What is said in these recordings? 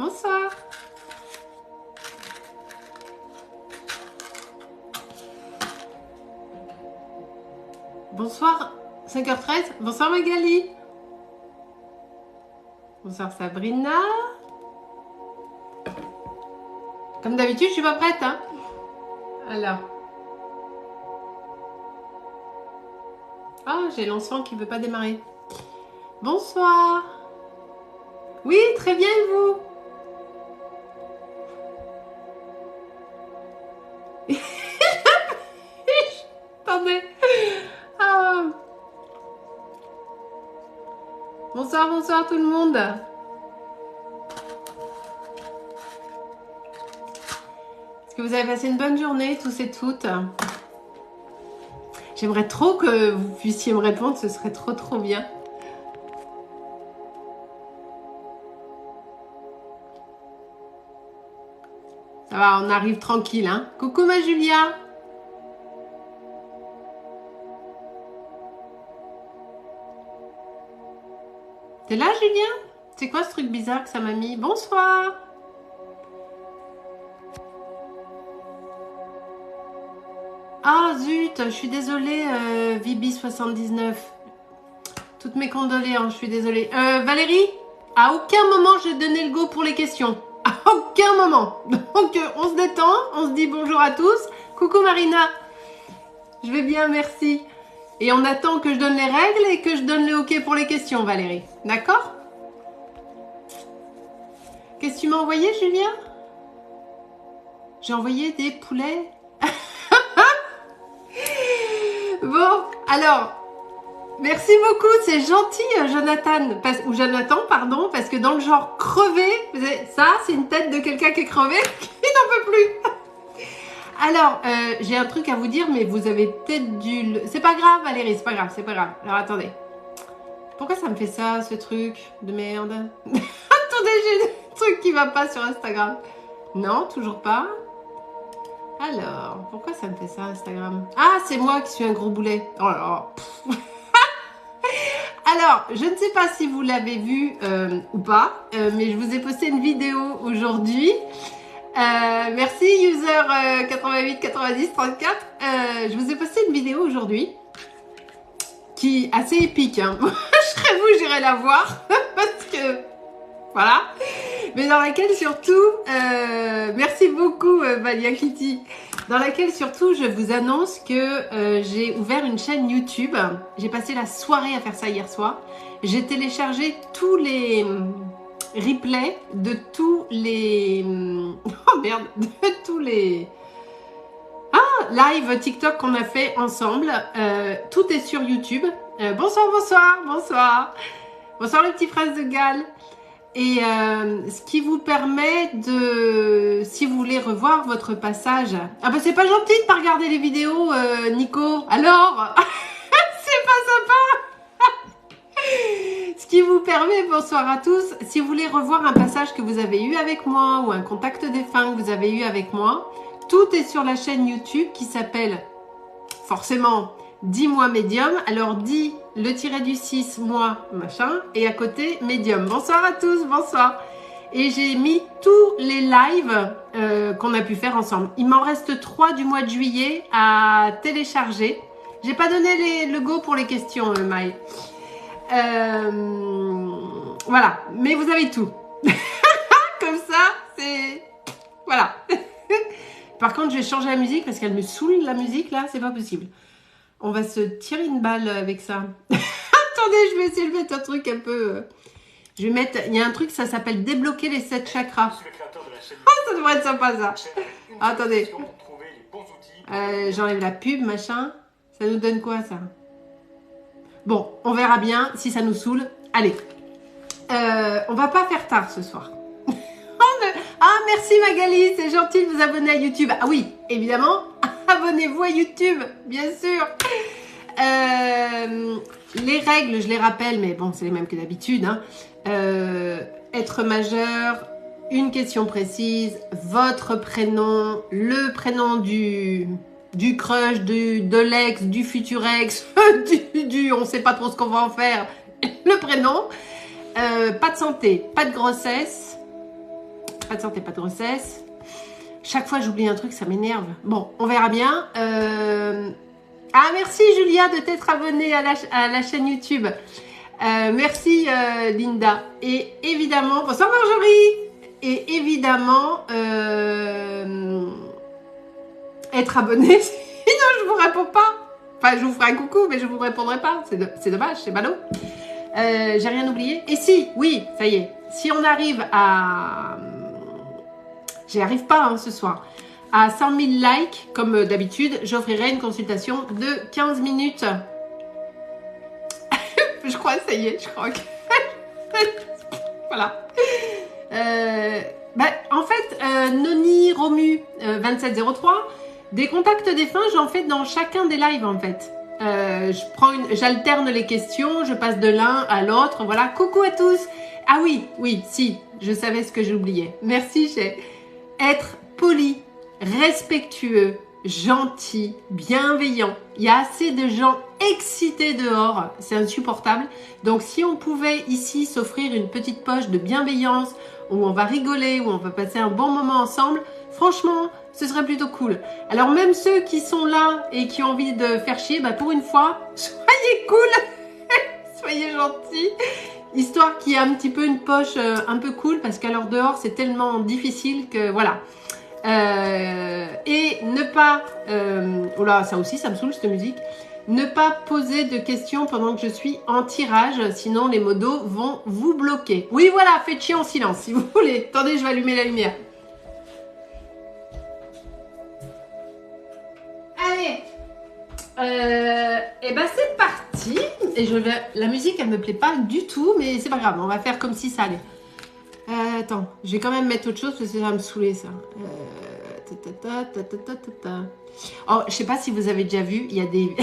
Bonsoir. Bonsoir, 5h13. Bonsoir Magali. Bonsoir Sabrina. Comme d'habitude, je suis pas prête, hein. Alors. Ah, j'ai l'enfant qui veut pas démarrer. Bonsoir. Oui, très bien, et vous? Attendez. Ah. Bonsoir, bonsoir tout le monde. Est-ce que vous avez passé une bonne journée, tous et toutes? J'aimerais trop que vous puissiez me répondre, ce serait trop bien. Ça va, on arrive tranquille, hein. Coucou ma Julia. T'es là, Julien? C'est quoi ce truc bizarre que ça m'a mis? Bonsoir. Ah zut, je suis désolée, Vibi79. Toutes mes condoléances, je suis désolée. Valérie, à aucun moment j'ai donné le go pour les questions. À aucun moment. Donc on se détend, on se dit bonjour à tous. Coucou Marina. Je vais bien, merci. Et on attend que je donne les règles et que je donne le OK pour les questions, Valérie. D'accord? Qu'est-ce que tu m'as envoyé, Julien? J'ai envoyé des poulets. Bon, alors, merci beaucoup, c'est gentil, Jonathan, pardon, parce que dans le genre crevé, ça, c'est une tête de quelqu'un qui est crevé, qui n'en peut plus. Alors, j'ai un truc à vous dire, mais vous avez peut-être dû... C'est pas grave, Valérie, c'est pas grave, c'est pas grave. Alors, attendez. Pourquoi ça me fait ça, ce truc de merde? Attendez, j'ai un truc qui va pas sur Instagram. Non, toujours pas. Alors, pourquoi ça me fait ça, Instagram? Ah, c'est moi qui suis un gros boulet. Oh là là. Alors, je ne sais pas si vous l'avez vu ou pas, mais je vous ai posté une vidéo aujourd'hui. Merci, user 88 90 34. Je vous ai posté une vidéo aujourd'hui qui est assez épique. Hein. Je serais vous, j'irai la voir parce que... Voilà. Mais dans laquelle surtout, merci beaucoup Valia Kitty, dans laquelle surtout je vous annonce que j'ai ouvert une chaîne YouTube. J'ai passé la soirée à faire ça hier soir. J'ai téléchargé tous les replays de tous les... Oh merde, de tous les... live TikTok qu'on a fait ensemble. Tout est sur YouTube. Bonsoir, bonsoir, bonsoir. Bonsoir les petits fraises de Galles. Et ce qui vous permet de, si vous voulez revoir votre passage... Ah bah c'est pas gentil de pas regarder les vidéos, Nico. Alors, c'est pas sympa. Ce qui vous permet, bonsoir à tous, si vous voulez revoir un passage que vous avez eu avec moi ou un contact défunt que vous avez eu avec moi, tout est sur la chaîne YouTube qui s'appelle forcément... Dis-moi médium, alors dis le tiré du 6, moi, machin, et à côté, médium. Bonsoir à tous, bonsoir. Et j'ai mis tous les lives qu'on a pu faire ensemble. Il m'en reste 3 du mois de juillet à télécharger. J'ai pas donné le go pour les questions, Maï. Voilà, mais vous avez tout. Comme ça, c'est... Voilà. Par contre, je vais changer la musique parce qu'elle me saoule la musique, là, c'est pas possible. On va se tirer une balle avec ça. Attendez, je vais essayer de mettre un truc un peu... Je vais mettre... Il y a un truc, ça s'appelle débloquer les 7 chakras. Oh, ça devrait être sympa, ça. Attendez. J'enlève la pub, machin. Ça nous donne quoi, ça? Bon, on verra bien si ça nous saoule. Allez. On va pas faire tard ce soir. Ah, merci Magali, c'est gentil de vous abonner à YouTube. Ah oui, évidemment, abonnez-vous à YouTube, bien sûr. Les règles, je les rappelle, mais bon, c'est les mêmes que d'habitude. Hein. Être majeur, une question précise, votre prénom, le prénom du crush, de l'ex, du futur ex, on sait pas trop ce qu'on va en faire, le prénom. Pas de santé, pas de grossesse. pas de santé, pas de grossesse. Chaque fois, j'oublie un truc, ça m'énerve. Bon, on verra bien. Ah, merci Julia de t'être abonnée à la chaîne YouTube. Merci Linda. Et évidemment, bonsoir Marjorie. Et évidemment, être abonné, sinon je vous réponds pas. Enfin, je vous ferai un coucou, mais je vous répondrai pas. C'est dommage, c'est ballot. J'ai rien oublié. Et si, oui, ça y est. Si on arrive à... J'y arrive pas hein, ce soir. À 100 000 likes, comme d'habitude, j'offrirai une consultation de 15 minutes. Je crois, ça y est, je crois que... Voilà. En fait, Noni Romu 2703, des contacts défunts, j'en fais dans chacun des lives en fait. J'alterne les questions, je passe de l'un à l'autre. Voilà, coucou à tous. Ah oui, si, je savais ce que j'oubliais. Merci, Chez. Être poli, respectueux, gentil, bienveillant. Il y a assez de gens excités dehors, c'est insupportable. Donc si on pouvait ici s'offrir une petite poche de bienveillance, où on va rigoler, où on va passer un bon moment ensemble, franchement, ce serait plutôt cool. Alors même ceux qui sont là et qui ont envie de faire chier, pour une fois, soyez cool, soyez gentils. Histoire qu'il y ait un petit peu une poche un peu cool, parce qu'alors dehors, c'est tellement difficile que voilà. Et ne pas... oh là, ça aussi, ça me saoule cette musique. Ne pas poser de questions pendant que je suis en tirage, sinon les modos vont vous bloquer. Oui, voilà, faites chier en silence si vous voulez. Attendez, je vais allumer la lumière. Allez, et c'est parti. Et la musique, elle me plaît pas du tout, mais c'est pas grave, on va faire comme si ça allait. Attends, je vais quand même mettre autre chose parce que ça va me saouler ça. Oh, je sais pas si vous avez déjà vu, il y a des...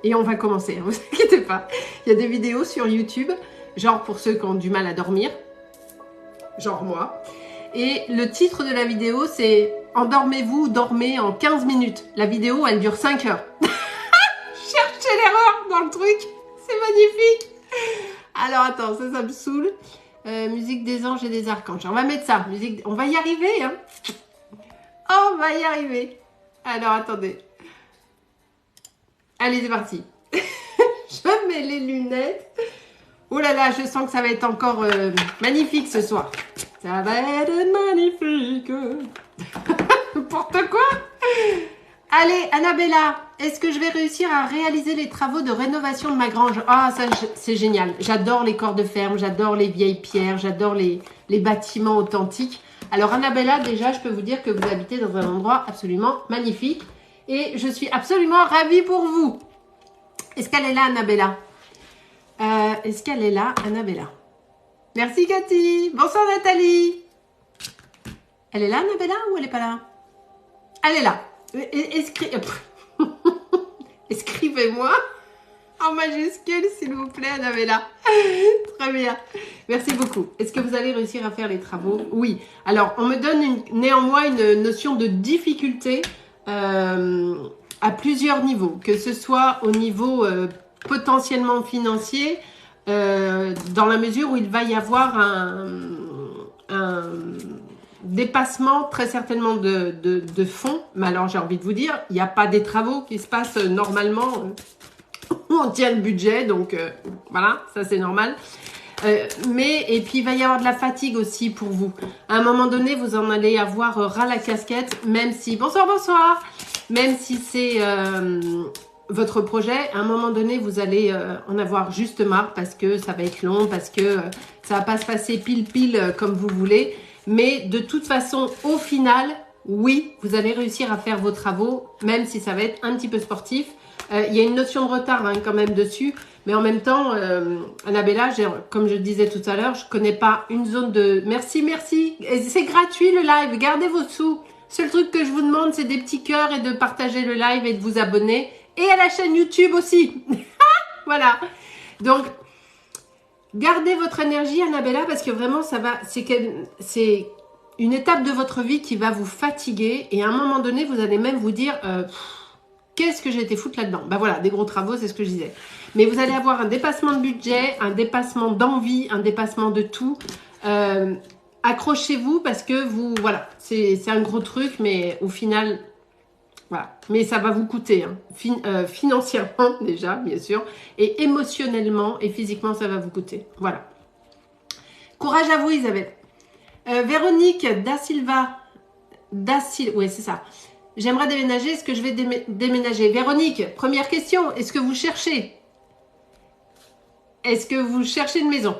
Et on va commencer, ne vous inquiétez pas. Il y a des vidéos sur YouTube, genre pour ceux qui ont du mal à dormir, genre moi. Et le titre de la vidéo, c'est « Endormez-vous, dormez en 15 minutes ». La vidéo, elle dure 5 heures. Cherchez l'erreur dans le truc, c'est magnifique. Alors attends, ça me saoule. Musique des anges et des archanges. On va mettre ça. On va y arriver, hein. On va y arriver. Alors attendez. Allez, c'est parti. Je mets les lunettes. Oh là là, je sens que ça va être encore magnifique ce soir. Ça va être magnifique. N'importe quoi. Allez, Annabella, est-ce que je vais réussir à réaliser les travaux de rénovation de ma grange? Ah, ça, c'est génial. J'adore les corps de ferme, j'adore les vieilles pierres, j'adore les bâtiments authentiques. Alors, Annabella, déjà, je peux vous dire que vous habitez dans un endroit absolument magnifique. Et je suis absolument ravie pour vous. Est-ce qu'elle est là, Annabella? Est-ce qu'elle est là, Annabella? Merci, Cathy. Bonsoir, Nathalie. Elle est là, Annabella, ou elle n'est pas là? Elle est là. Écrivez-moi en majuscule, s'il vous plaît, Annabella. Très bien. Merci beaucoup. Est-ce que vous allez réussir à faire les travaux? Oui. Alors, on me donne néanmoins une notion de difficulté à plusieurs niveaux, que ce soit au niveau potentiellement financier, dans la mesure où il va y avoir un dépassement très certainement de fonds. Mais alors j'ai envie de vous dire, il n'y a pas des travaux qui se passent normalement où on tient le budget, donc voilà, ça c'est normal. Et puis il va y avoir de la fatigue aussi pour vous. À un moment donné, vous en allez avoir ras la casquette, même si... Bonsoir, même si c'est votre projet, à un moment donné, vous allez en avoir juste marre parce que ça va être long, parce que ça va pas se passer pile comme vous voulez. Mais de toute façon, au final, oui, vous allez réussir à faire vos travaux, même si ça va être un petit peu sportif. Il y a une notion de retard hein, quand même dessus. Mais en même temps, Annabella, comme je disais tout à l'heure, je connais pas une zone de... Merci. C'est gratuit le live, gardez vos sous. Seul truc que je vous demande, c'est des petits cœurs et de partager le live et de vous abonner. Et à la chaîne YouTube aussi. Voilà. Donc, gardez votre énergie, Annabella, parce que vraiment, ça va... C'est une étape de votre vie qui va vous fatiguer. Et à un moment donné, vous allez même vous dire... Qu'est-ce que j'ai été foutre là-dedans? Ben voilà, des gros travaux, c'est ce que je disais. Mais vous allez avoir un dépassement de budget, un dépassement d'envie, un dépassement de tout. accrochez-vous parce que vous, voilà, c'est un gros truc, mais au final, voilà. Mais ça va vous coûter, hein. Financièrement déjà, bien sûr, et émotionnellement et physiquement, ça va vous coûter. Voilà. Courage à vous, Isabelle. Véronique Da Silva. Oui, c'est ça. J'aimerais déménager. Est-ce que je vais déménager? Véronique, première question. Est-ce que vous cherchez? Est-ce que vous cherchez une maison?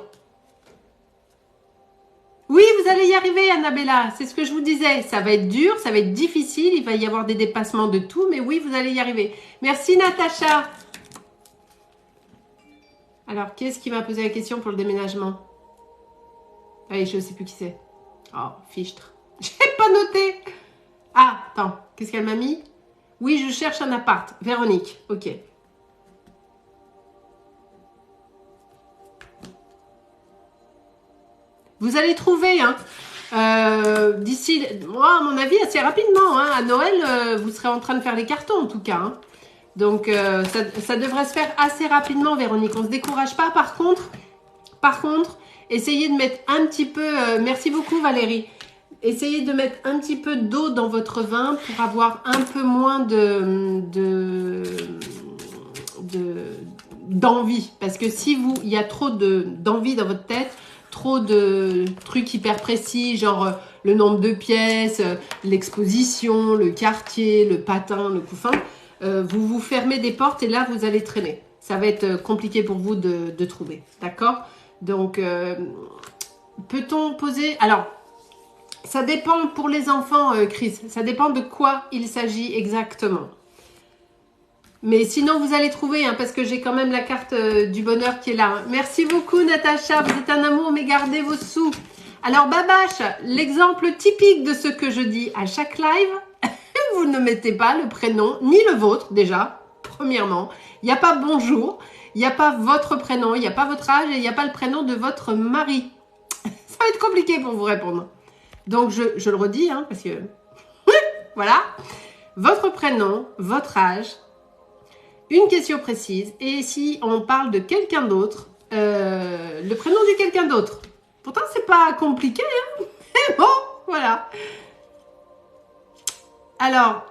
Oui, vous allez y arriver, Annabella. C'est ce que je vous disais. Ça va être dur, ça va être difficile. Il va y avoir des dépassements de tout. Mais oui, vous allez y arriver. Merci, Natacha. Alors, qui est-ce qui m'a posé la question pour le déménagement? Allez, je ne sais plus qui c'est. Oh, fichtre. J'ai pas noté. Ah, attends. Qu'est-ce qu'elle m'a mis? Oui, je cherche un appart. Véronique. Ok. Vous allez trouver, hein. D'ici, moi, à mon avis, assez rapidement. Hein, à Noël, vous serez en train de faire les cartons, en tout cas. Hein. Donc, ça devrait se faire assez rapidement, Véronique. On ne se décourage pas. Par contre, essayez de mettre un petit peu... merci beaucoup, Valérie. Essayez de mettre un petit peu d'eau dans votre vin pour avoir un peu moins d'envie. Parce que si il y a trop d'envie dans votre tête, trop de trucs hyper précis, genre le nombre de pièces, l'exposition, le quartier, le patin, le couffin, vous vous fermez des portes et là, vous allez traîner. Ça va être compliqué pour vous de trouver. D'accord? Donc, peut-on poser... Alors, ça dépend pour les enfants, Chris. Ça dépend de quoi il s'agit exactement. Mais sinon, vous allez trouver, hein, parce que j'ai quand même la carte du bonheur qui est là. Merci beaucoup, Natacha. Vous êtes un amour, mais gardez vos sous. Alors, Babache, l'exemple typique de ce que je dis à chaque live, vous ne mettez pas le prénom, ni le vôtre, déjà, premièrement. Il n'y a pas bonjour, il n'y a pas votre prénom, il n'y a pas votre âge et il n'y a pas le prénom de votre mari. Ça va être compliqué pour vous répondre. Donc, je le redis, hein, parce que... voilà. Votre prénom, votre âge, une question précise. Et si on parle de quelqu'un d'autre, le prénom de quelqu'un d'autre. Pourtant, c'est pas compliqué, hein. Mais bon, voilà. Alors,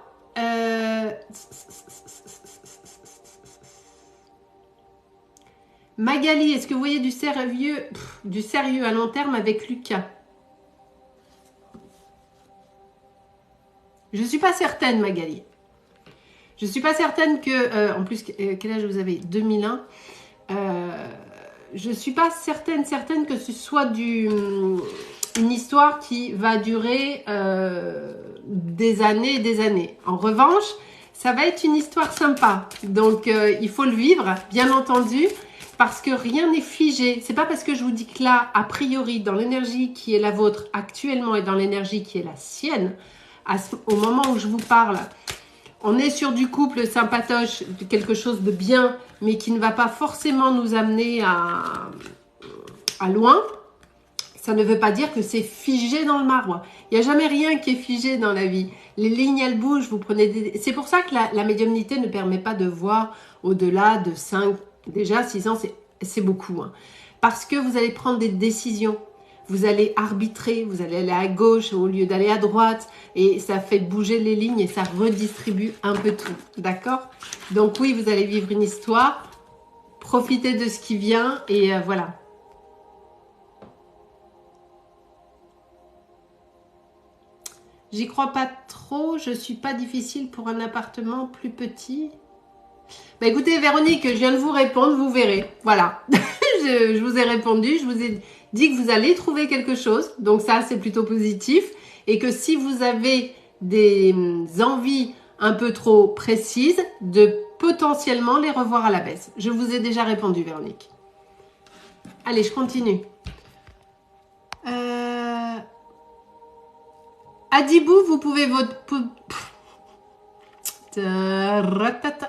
Magali, est-ce que vous voyez du sérieux à long terme avec Lucas? Je ne suis pas certaine, Magali. Je ne suis pas certaine que... en plus, quel âge vous avez? 2001. Je ne suis pas certaine que ce soit une histoire qui va durer des années et des années. En revanche, ça va être une histoire sympa. Donc, il faut le vivre, bien entendu, parce que rien n'est figé. C'est pas parce que je vous dis que là, a priori, dans l'énergie qui est la vôtre actuellement et dans l'énergie qui est la sienne, au moment où je vous parle, on est sur du couple sympatoche, de quelque chose de bien, mais qui ne va pas forcément nous amener à loin. Ça ne veut pas dire que c'est figé dans le marbre. Il n'y a jamais rien qui est figé dans la vie. Les lignes, elles bougent, vous prenez des... C'est pour ça que la médiumnité ne permet pas de voir au-delà de 5, déjà 6 ans, c'est beaucoup. Hein. Parce que vous allez prendre des décisions. Vous allez arbitrer, vous allez aller à gauche au lieu d'aller à droite et ça fait bouger les lignes et ça redistribue un peu tout, d'accord? Donc oui, vous allez vivre une histoire, profitez de ce qui vient et voilà. J'y crois pas trop, je suis pas difficile pour un appartement plus petit. Bah écoutez Véronique, je viens de vous répondre, vous verrez, voilà. je vous ai répondu, je vous ai dit que vous allez trouver quelque chose, donc ça c'est plutôt positif, et que si vous avez des envies un peu trop précises, de potentiellement les revoir à la baisse. Je vous ai déjà répondu, Véronique. Allez, je continue. Adibou, vous pouvez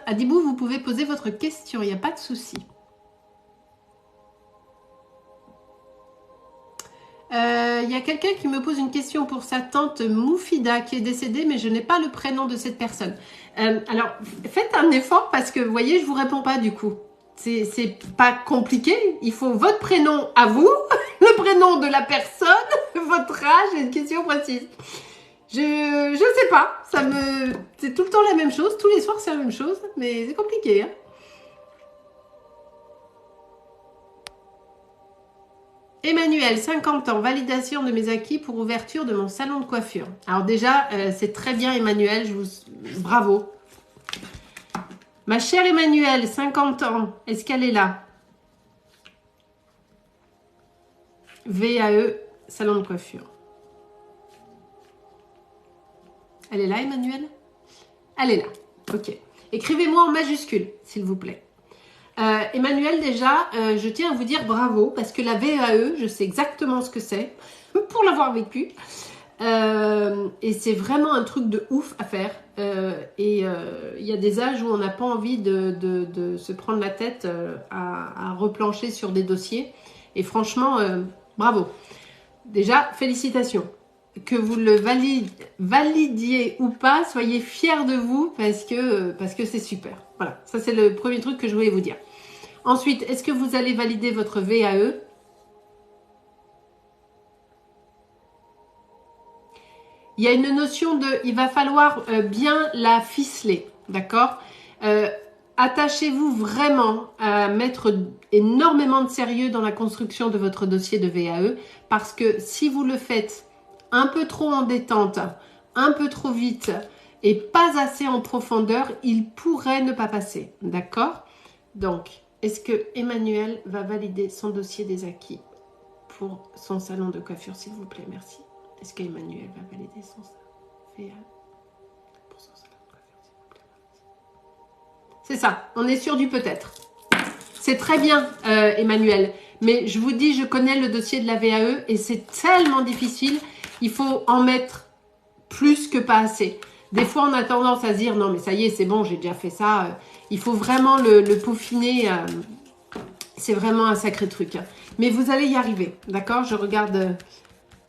Adibou, vous pouvez poser votre question, il n'y a pas de souci. Il y a quelqu'un qui me pose une question pour sa tante Moufida qui est décédée, mais je n'ai pas le prénom de cette personne. Alors, faites un effort parce que, vous voyez, je vous réponds pas du coup. C'est pas compliqué. Il faut votre prénom à vous, le prénom de la personne, votre âge et une question précise. Je sais pas, c'est tout le temps la même chose, tous les soirs c'est la même chose, mais c'est compliqué. Hein. Emmanuel, 50 ans, validation de mes acquis pour ouverture de mon salon de coiffure. Alors déjà, c'est très bien Emmanuel, bravo. Ma chère Emmanuel, 50 ans, est-ce qu'elle est là? VAE, salon de coiffure. Elle est là Emmanuel? Elle est là, ok. Écrivez-moi en majuscule, s'il vous plaît. Emmanuel, déjà, je tiens à vous dire bravo, parce que la VAE, je sais exactement ce que c'est, pour l'avoir vécu. Et c'est vraiment un truc de ouf à faire. Il y a des âges où on n'a pas envie de se prendre la tête à replancher sur des dossiers. Et franchement, bravo. Déjà, félicitations. Que vous le validiez ou pas, soyez fiers de vous parce que c'est super. Voilà, ça c'est le premier truc que je voulais vous dire. Ensuite, est-ce que vous allez valider votre VAE? Il y a une notion de, il va falloir bien la ficeler, d'accord? Attachez-vous vraiment à mettre énormément de sérieux dans la construction de votre dossier de VAE parce que si vous le faites un peu trop en détente, un peu trop vite et pas assez en profondeur, il pourrait ne pas passer, d'accord? Donc, est-ce que Emmanuel va valider son dossier des acquis pour son salon de coiffure, s'il vous plaît? Merci. Est-ce qu'Emmanuel va valider son VAE pour son salon de coiffure, s'il vous plaît? C'est ça, on est sûr du peut-être. C'est très bien, Emmanuel. Mais je vous dis, je connais le dossier de la VAE et c'est tellement difficile. Il faut en mettre plus que pas assez. Des fois, on a tendance à se dire, non mais ça y est, c'est bon, j'ai déjà fait ça. Il faut vraiment le peaufiner. C'est vraiment un sacré truc. Mais vous allez y arriver, d'accord? Je regarde...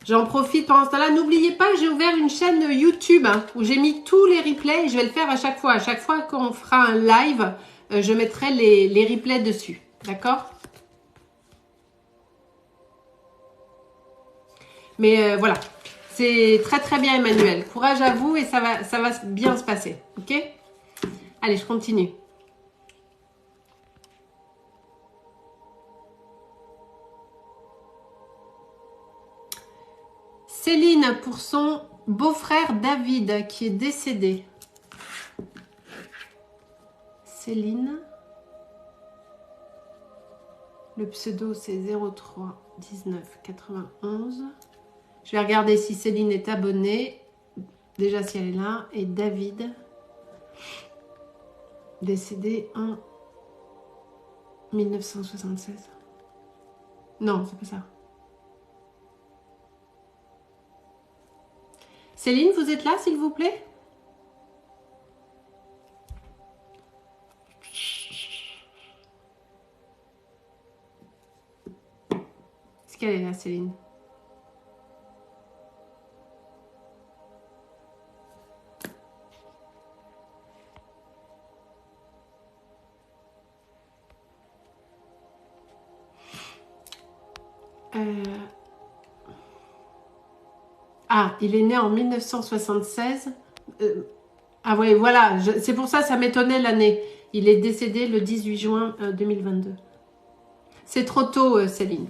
J'en profite pendant ce temps-là. N'oubliez pas que j'ai ouvert une chaîne YouTube où j'ai mis tous les replays et je vais le faire à chaque fois. À chaque fois qu'on fera un live, je mettrai les replays dessus. D'accord? Mais voilà. C'est très très bien Emmanuel. Courage à vous et ça va bien se passer. Ok? Allez, je continue. Céline pour son beau-frère David qui est décédé. Céline. Le pseudo c'est 03 19 91. Je vais regarder si Céline est abonnée. Déjà si elle est là. Et David. Décédé en 1976. Non, c'est pas ça. Céline, vous êtes là, s'il vous plaît? Est-ce qu'elle est là, Céline? Ah, il est né en 1976. Ah ouais, voilà, c'est pour ça, ça m'étonnait l'année. Il est décédé le 18 juin 2022. C'est trop tôt, Céline.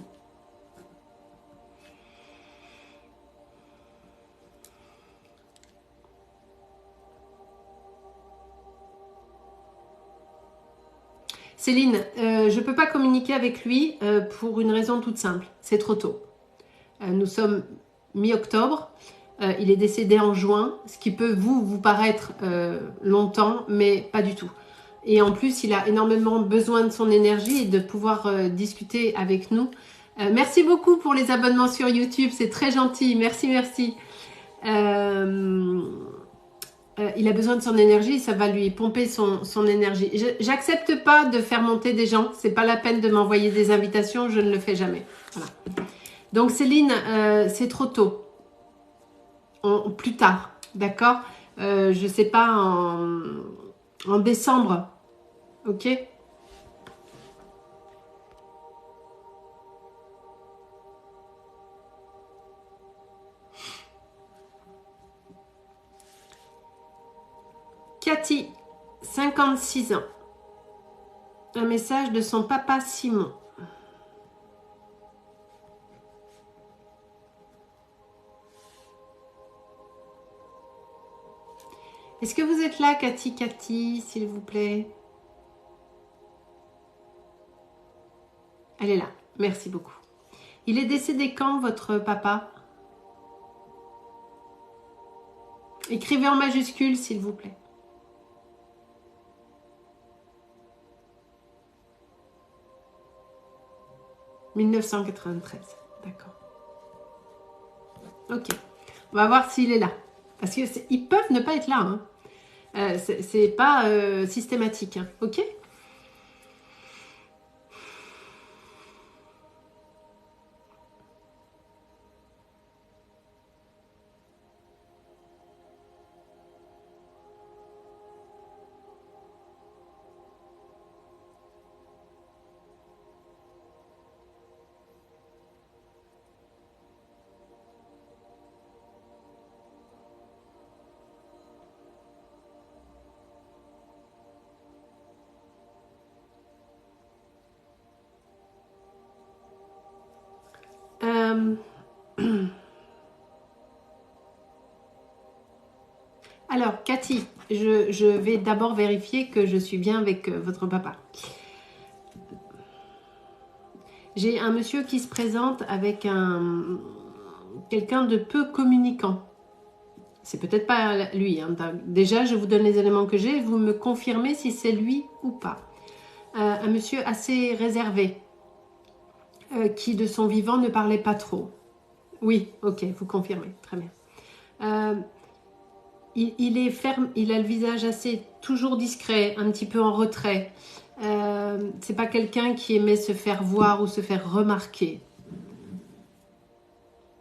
Céline, je ne peux pas communiquer avec lui pour une raison toute simple. C'est trop tôt. Nous sommes mi-octobre. Il est décédé en juin, ce qui peut vous paraître longtemps, mais pas du tout. Et en plus, il a énormément besoin de son énergie et de pouvoir discuter avec nous. Merci beaucoup pour les abonnements sur YouTube, c'est très gentil. Merci, merci. Il a besoin de son énergie, ça va lui pomper son énergie. J'accepte pas de faire monter des gens, c'est pas la peine de m'envoyer des invitations, je ne le fais jamais. Voilà. Donc Céline, c'est trop tôt. Plus tard, d'accord? Je sais pas, en décembre, ok? Cathy, 56 ans. Un message de son papa Simon. Est-ce que vous êtes là, Cathy, s'il vous plaît? Elle est là. Merci beaucoup. Il est décédé quand, votre papa? Écrivez en majuscule, s'il vous plaît. « 1993. » D'accord. Ok. On va voir s'il est là. Parce qu'ils peuvent ne pas être là. Hein. C'est pas systématique. Hein. Ok. Alors, Cathy, je vais d'abord vérifier que je suis bien avec votre papa. J'ai un monsieur qui se présente avec quelqu'un de peu communicant. C'est peut-être pas lui. Hein. Déjà, je vous donne les éléments que j'ai. Vous me confirmez si c'est lui ou pas. Un monsieur assez réservé, qui de son vivant ne parlait pas trop. Oui, ok, vous confirmez. Très bien. Il est ferme, il a le visage assez toujours discret, un petit peu en retrait. C'est pas quelqu'un qui aimait se faire voir ou se faire remarquer.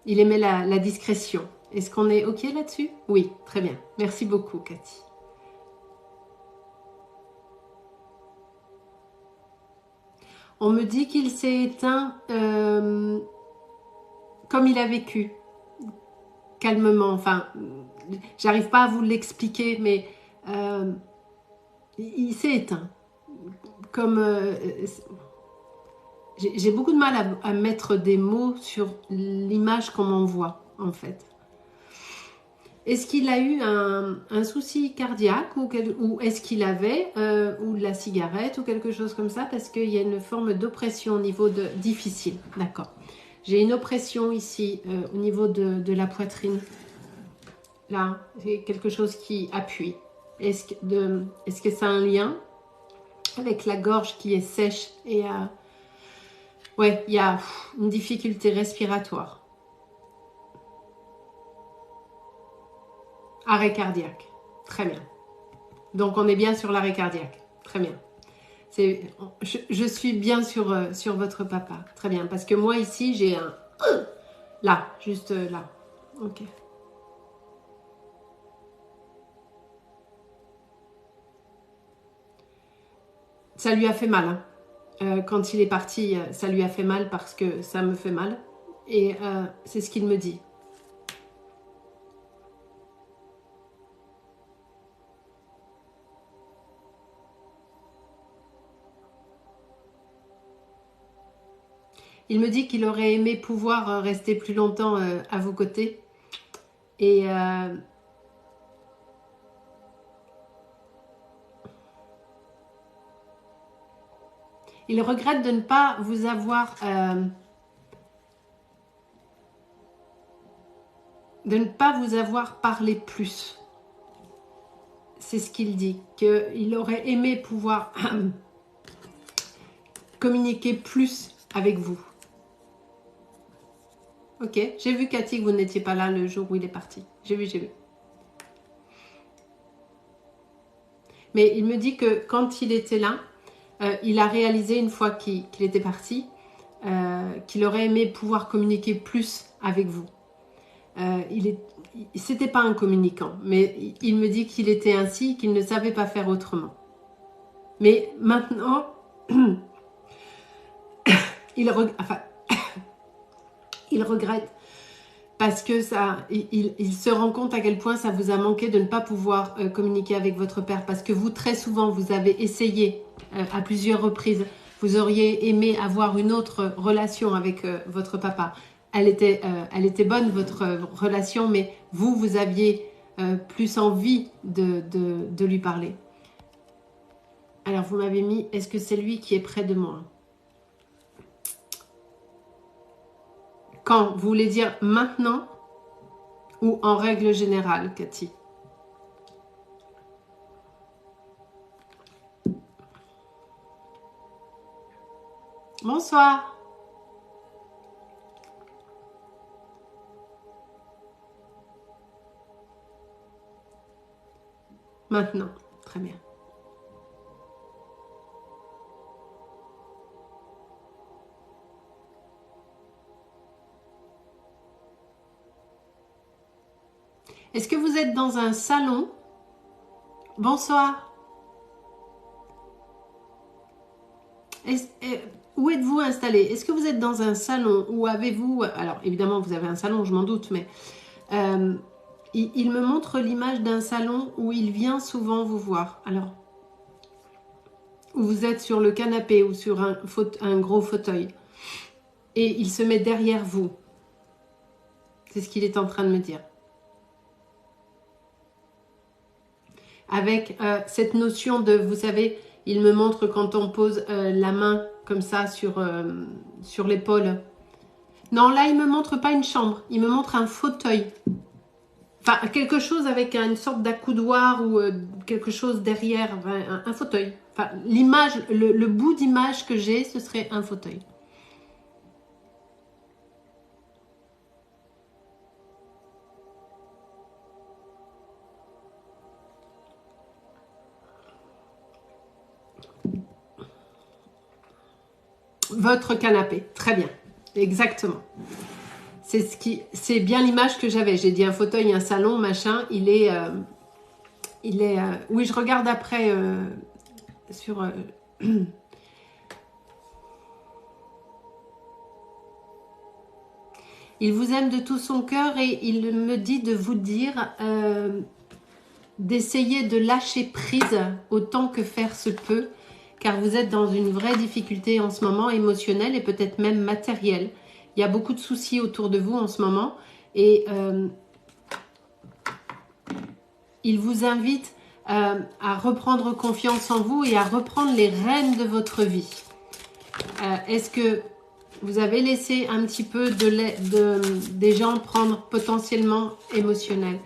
Il aimait la discrétion. Est-ce qu'on est ok là-dessus? Oui, très bien. Merci beaucoup, Cathy. On me dit qu'il s'est éteint comme il a vécu, calmement. Enfin, j'arrive pas à vous l'expliquer, mais il s'est éteint. Comme j'ai beaucoup de mal à mettre des mots sur l'image qu'on m'envoie, en fait. Est-ce qu'il a eu un souci cardiaque ou est-ce qu'il avait ou de la cigarette ou quelque chose comme ça? Parce qu'il y a une forme d'oppression au niveau de... Difficile, d'accord. J'ai une oppression ici au niveau de la poitrine. Là, c'est quelque chose qui appuie. Est-ce que ça a un lien avec la gorge qui est sèche et... ouais, il y a une difficulté respiratoire. Arrêt cardiaque. Très bien. Donc, on est bien sur l'arrêt cardiaque. Très bien. Je suis bien sur votre papa. Très bien. Parce que moi, ici, j'ai un... Là, juste là. Ok. Ça lui a fait mal. Hein. Quand il est parti, ça lui a fait mal parce que ça me fait mal. Et c'est ce qu'il me dit. Il me dit qu'il aurait aimé pouvoir rester plus longtemps à vos côtés. Et il regrette de ne pas vous avoir parlé plus. C'est ce qu'il dit, qu'il aurait aimé pouvoir communiquer plus avec vous. Ok, j'ai vu Cathy que vous n'étiez pas là le jour où il est parti. J'ai vu. Mais il me dit que quand il était là, il a réalisé une fois qu'il était parti, qu'il aurait aimé pouvoir communiquer plus avec vous. C'était pas un communicant, mais il me dit qu'il était ainsi, qu'il ne savait pas faire autrement. Mais maintenant, il regrette parce que il se rend compte à quel point ça vous a manqué de ne pas pouvoir communiquer avec votre père, parce que vous, très souvent, vous avez essayé à plusieurs reprises, vous auriez aimé avoir une autre relation avec votre papa. Elle était bonne, votre relation, mais vous aviez plus envie de lui parler. Alors, vous m'avez mis, est-ce que c'est lui qui est près de moi? Quand? Vous voulez dire maintenant ou en règle générale, Cathy? Bonsoir. Maintenant, très bien. Est-ce que vous êtes dans un salon? Bonsoir. Où êtes-vous installé? Est-ce que vous êtes dans un salon ou avez-vous... Alors, évidemment, vous avez un salon, je m'en doute, mais... il me montre l'image d'un salon où il vient souvent vous voir. Alors, où vous êtes sur le canapé ou sur un gros fauteuil. Et il se met derrière vous. C'est ce qu'il est en train de me dire. Avec cette notion de, vous savez, il me montre quand on pose la main comme ça sur l'épaule. Non, là, il ne me montre pas une chambre. Il me montre un fauteuil. Enfin, quelque chose avec une sorte d'accoudoir ou quelque chose derrière, un fauteuil. Enfin, l'image, le bout d'image que j'ai, ce serait un fauteuil. Votre canapé, très bien, exactement. C'est bien l'image que j'avais. J'ai dit un fauteuil, un salon, machin. Oui, je regarde après sur. Il vous aime de tout son cœur et il me dit de vous dire d'essayer de lâcher prise autant que faire se peut, car vous êtes dans une vraie difficulté en ce moment, émotionnelle et peut-être même matérielle. Il y a beaucoup de soucis autour de vous en ce moment et il vous invite à reprendre confiance en vous et à reprendre les rênes de votre vie. Est-ce que vous avez laissé un petit peu des gens prendre potentiellement émotionnel,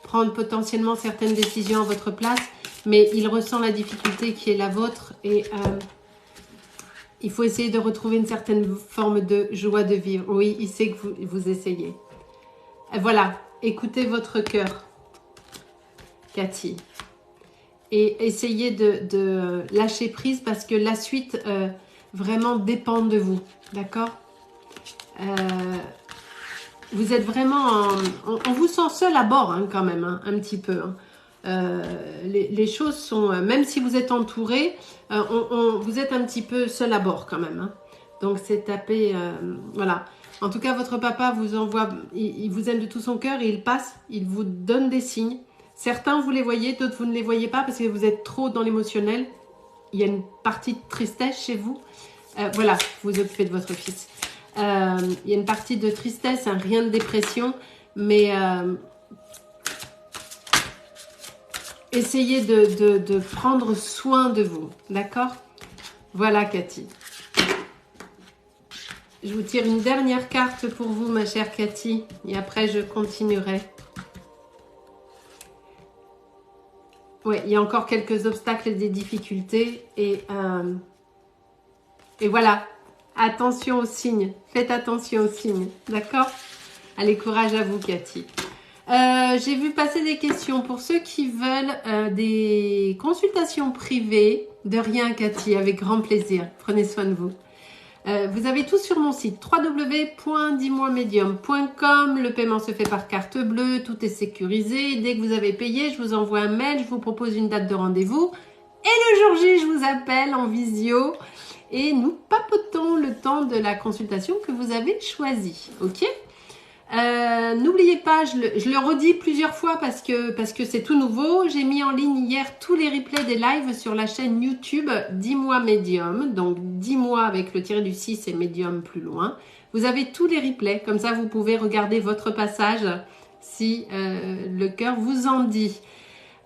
prendre potentiellement certaines décisions à votre place, mais il ressent la difficulté qui est la vôtre et il faut essayer de retrouver une certaine forme de joie de vivre. Oui, il sait que vous essayez. Voilà, écoutez votre cœur, Cathy. Et essayez de lâcher prise parce que la suite vraiment dépend de vous. D'accord? Vous êtes vraiment... on vous sent seul à bord hein, quand même, hein, un petit peu. Hein. Les choses sont... même si vous êtes entouré, vous êtes un petit peu seul à bord quand même. Hein. Donc c'est tapé... voilà. En tout cas, votre papa vous envoie... Il vous aime de tout son cœur et il passe. Il vous donne des signes. Certains, vous les voyez, d'autres, vous ne les voyez pas parce que vous êtes trop dans l'émotionnel. Il y a une partie de tristesse chez vous. Voilà, vous vous occupez de votre fils. Il y a une partie de tristesse, hein, rien de dépression, mais essayez de prendre soin de vous, d'accord? Voilà, Cathy. Je vous tire une dernière carte pour vous, ma chère Cathy, et après je continuerai. Oui, il y a encore quelques obstacles et des difficultés, et voilà. Attention aux signes, faites attention aux signes, d'accord? Allez, courage à vous, Cathy. J'ai vu passer des questions pour ceux qui veulent des consultations privées. De rien, Cathy, avec grand plaisir. Prenez soin de vous. Vous avez tout sur mon site www.dimoismedium.com. Le paiement se fait par carte bleue, tout est sécurisé. Dès que vous avez payé, je vous envoie un mail, je vous propose une date de rendez-vous. Et le jour J, je vous appelle en visio. Et nous papotons le temps de la consultation que vous avez choisie, ok? N'oubliez pas, je le redis plusieurs fois parce que c'est tout nouveau. J'ai mis en ligne hier tous les replays des lives sur la chaîne YouTube 10 mois médium. Donc 10 mois avec le tiré du 6 et médium plus loin. Vous avez tous les replays. Comme ça, vous pouvez regarder votre passage si le cœur vous en dit.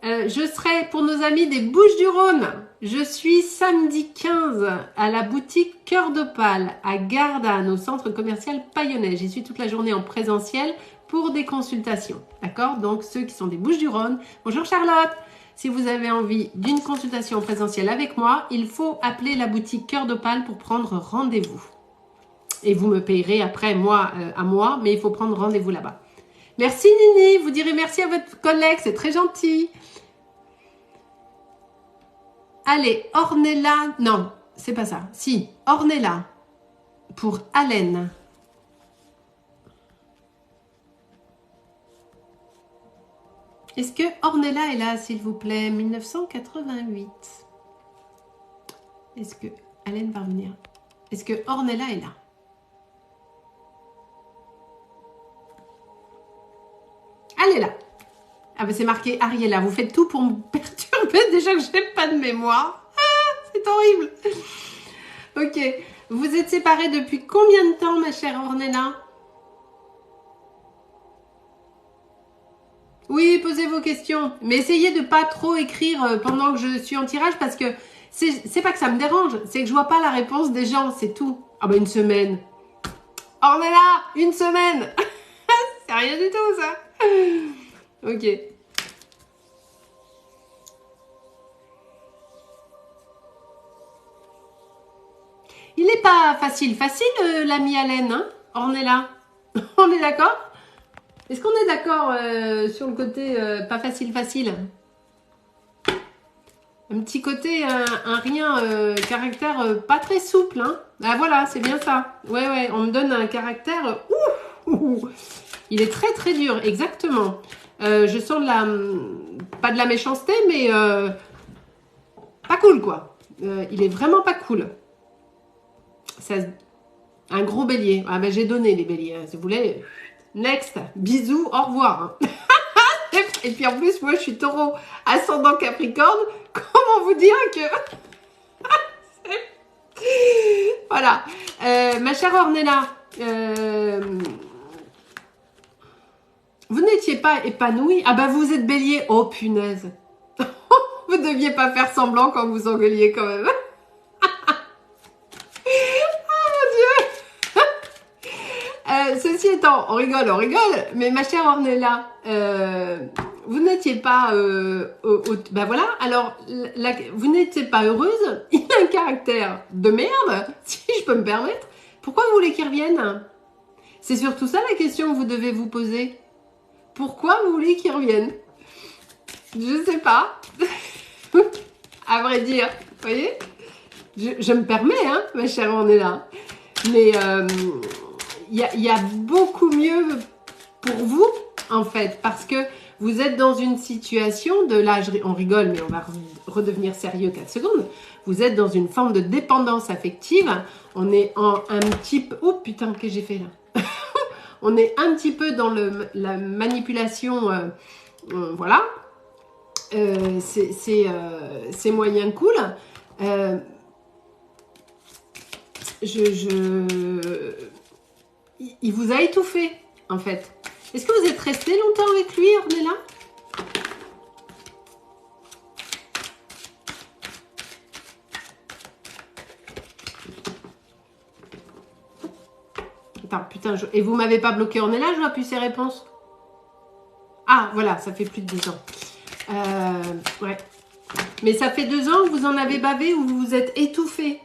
Je serai pour nos amis des Bouches-du-Rhône. Je suis samedi 15 à la boutique Cœur d'Opale à Gardanne au centre commercial Payonnais. J'y suis toute la journée en présentiel pour des consultations. D'accord? Donc ceux qui sont des Bouches-du-Rhône. Bonjour Charlotte. Si vous avez envie d'une consultation en présentiel avec moi, il faut appeler la boutique Cœur d'Opale pour prendre rendez-vous. Et vous me payerez après moi à moi, mais il faut prendre rendez-vous là-bas. Merci Nini, vous direz merci à votre collègue, c'est très gentil. Allez, Ornella, non, c'est pas ça. Si, Ornella, pour Allen. Est-ce que Ornella est là, s'il vous plaît? 1988. Est-ce que Allen va revenir? Est-ce que Ornella est là? Elle est là. Ah ben c'est marqué Ariella. Vous faites tout pour me perturber déjà que je n'ai pas de mémoire. Ah, c'est horrible. Ok. Vous êtes séparés depuis combien de temps, ma chère Ornella? Oui, posez vos questions. Mais essayez de pas trop écrire pendant que je suis en tirage parce que c'est pas que ça me dérange. C'est que je vois pas la réponse des gens. C'est tout. Ah ben une semaine. Ornella, une semaine. C'est rien du tout ça. Ok. Il n'est pas facile, l'ami Allen, hein, Ornella. On est d'accord? Est-ce qu'on est d'accord sur le côté pas facile? Un petit côté, un rien, caractère pas très souple, hein. Ah voilà, c'est bien ça. Ouais, on me donne un caractère... Il est très très dur, exactement. Je sens pas de la méchanceté, mais pas cool quoi. Il est vraiment pas cool. Ça, un gros bélier. Ah ben j'ai donné les béliers, hein, si vous voulez. Next, bisous, au revoir. Et puis en plus, moi je suis taureau ascendant Capricorne. Comment vous dire que... Voilà. Ma chère Ornella, vous n'étiez pas épanouie? Ah bah vous êtes bélier. Oh punaise. Vous deviez pas faire semblant quand vous engueuliez quand même. Oh mon Dieu. Ceci étant, on rigole. Mais ma chère Ornella, vous n'étiez pas... bah voilà, alors vous n'étiez pas heureuse. Il a un caractère de merde, si je peux me permettre. Pourquoi vous voulez qu'il revienne? C'est surtout ça la question que vous devez vous poser. Pourquoi vous voulez qu'il revienne? Je sais pas. À vrai dire, vous voyez, je me permets, hein, ma chère Ornella. Mais il y a beaucoup mieux pour vous, en fait, parce que vous êtes dans une situation de là, on rigole, mais on va redevenir sérieux 4 secondes. Vous êtes dans une forme de dépendance affective. On est en un petit peu... Oh putain, qu'est-ce que j'ai fait là? On est un petit peu dans la manipulation, voilà. C'est moyen cool. Il vous a étouffé, en fait. Est-ce que vous êtes resté longtemps avec lui, Ornella? Attends, putain, et vous m'avez pas bloqué Ornella, je vois plus ses réponses. Ah, voilà, ça fait plus de 2 ans. Ouais. Mais ça fait 2 ans que vous en avez bavé ou vous vous êtes étouffé.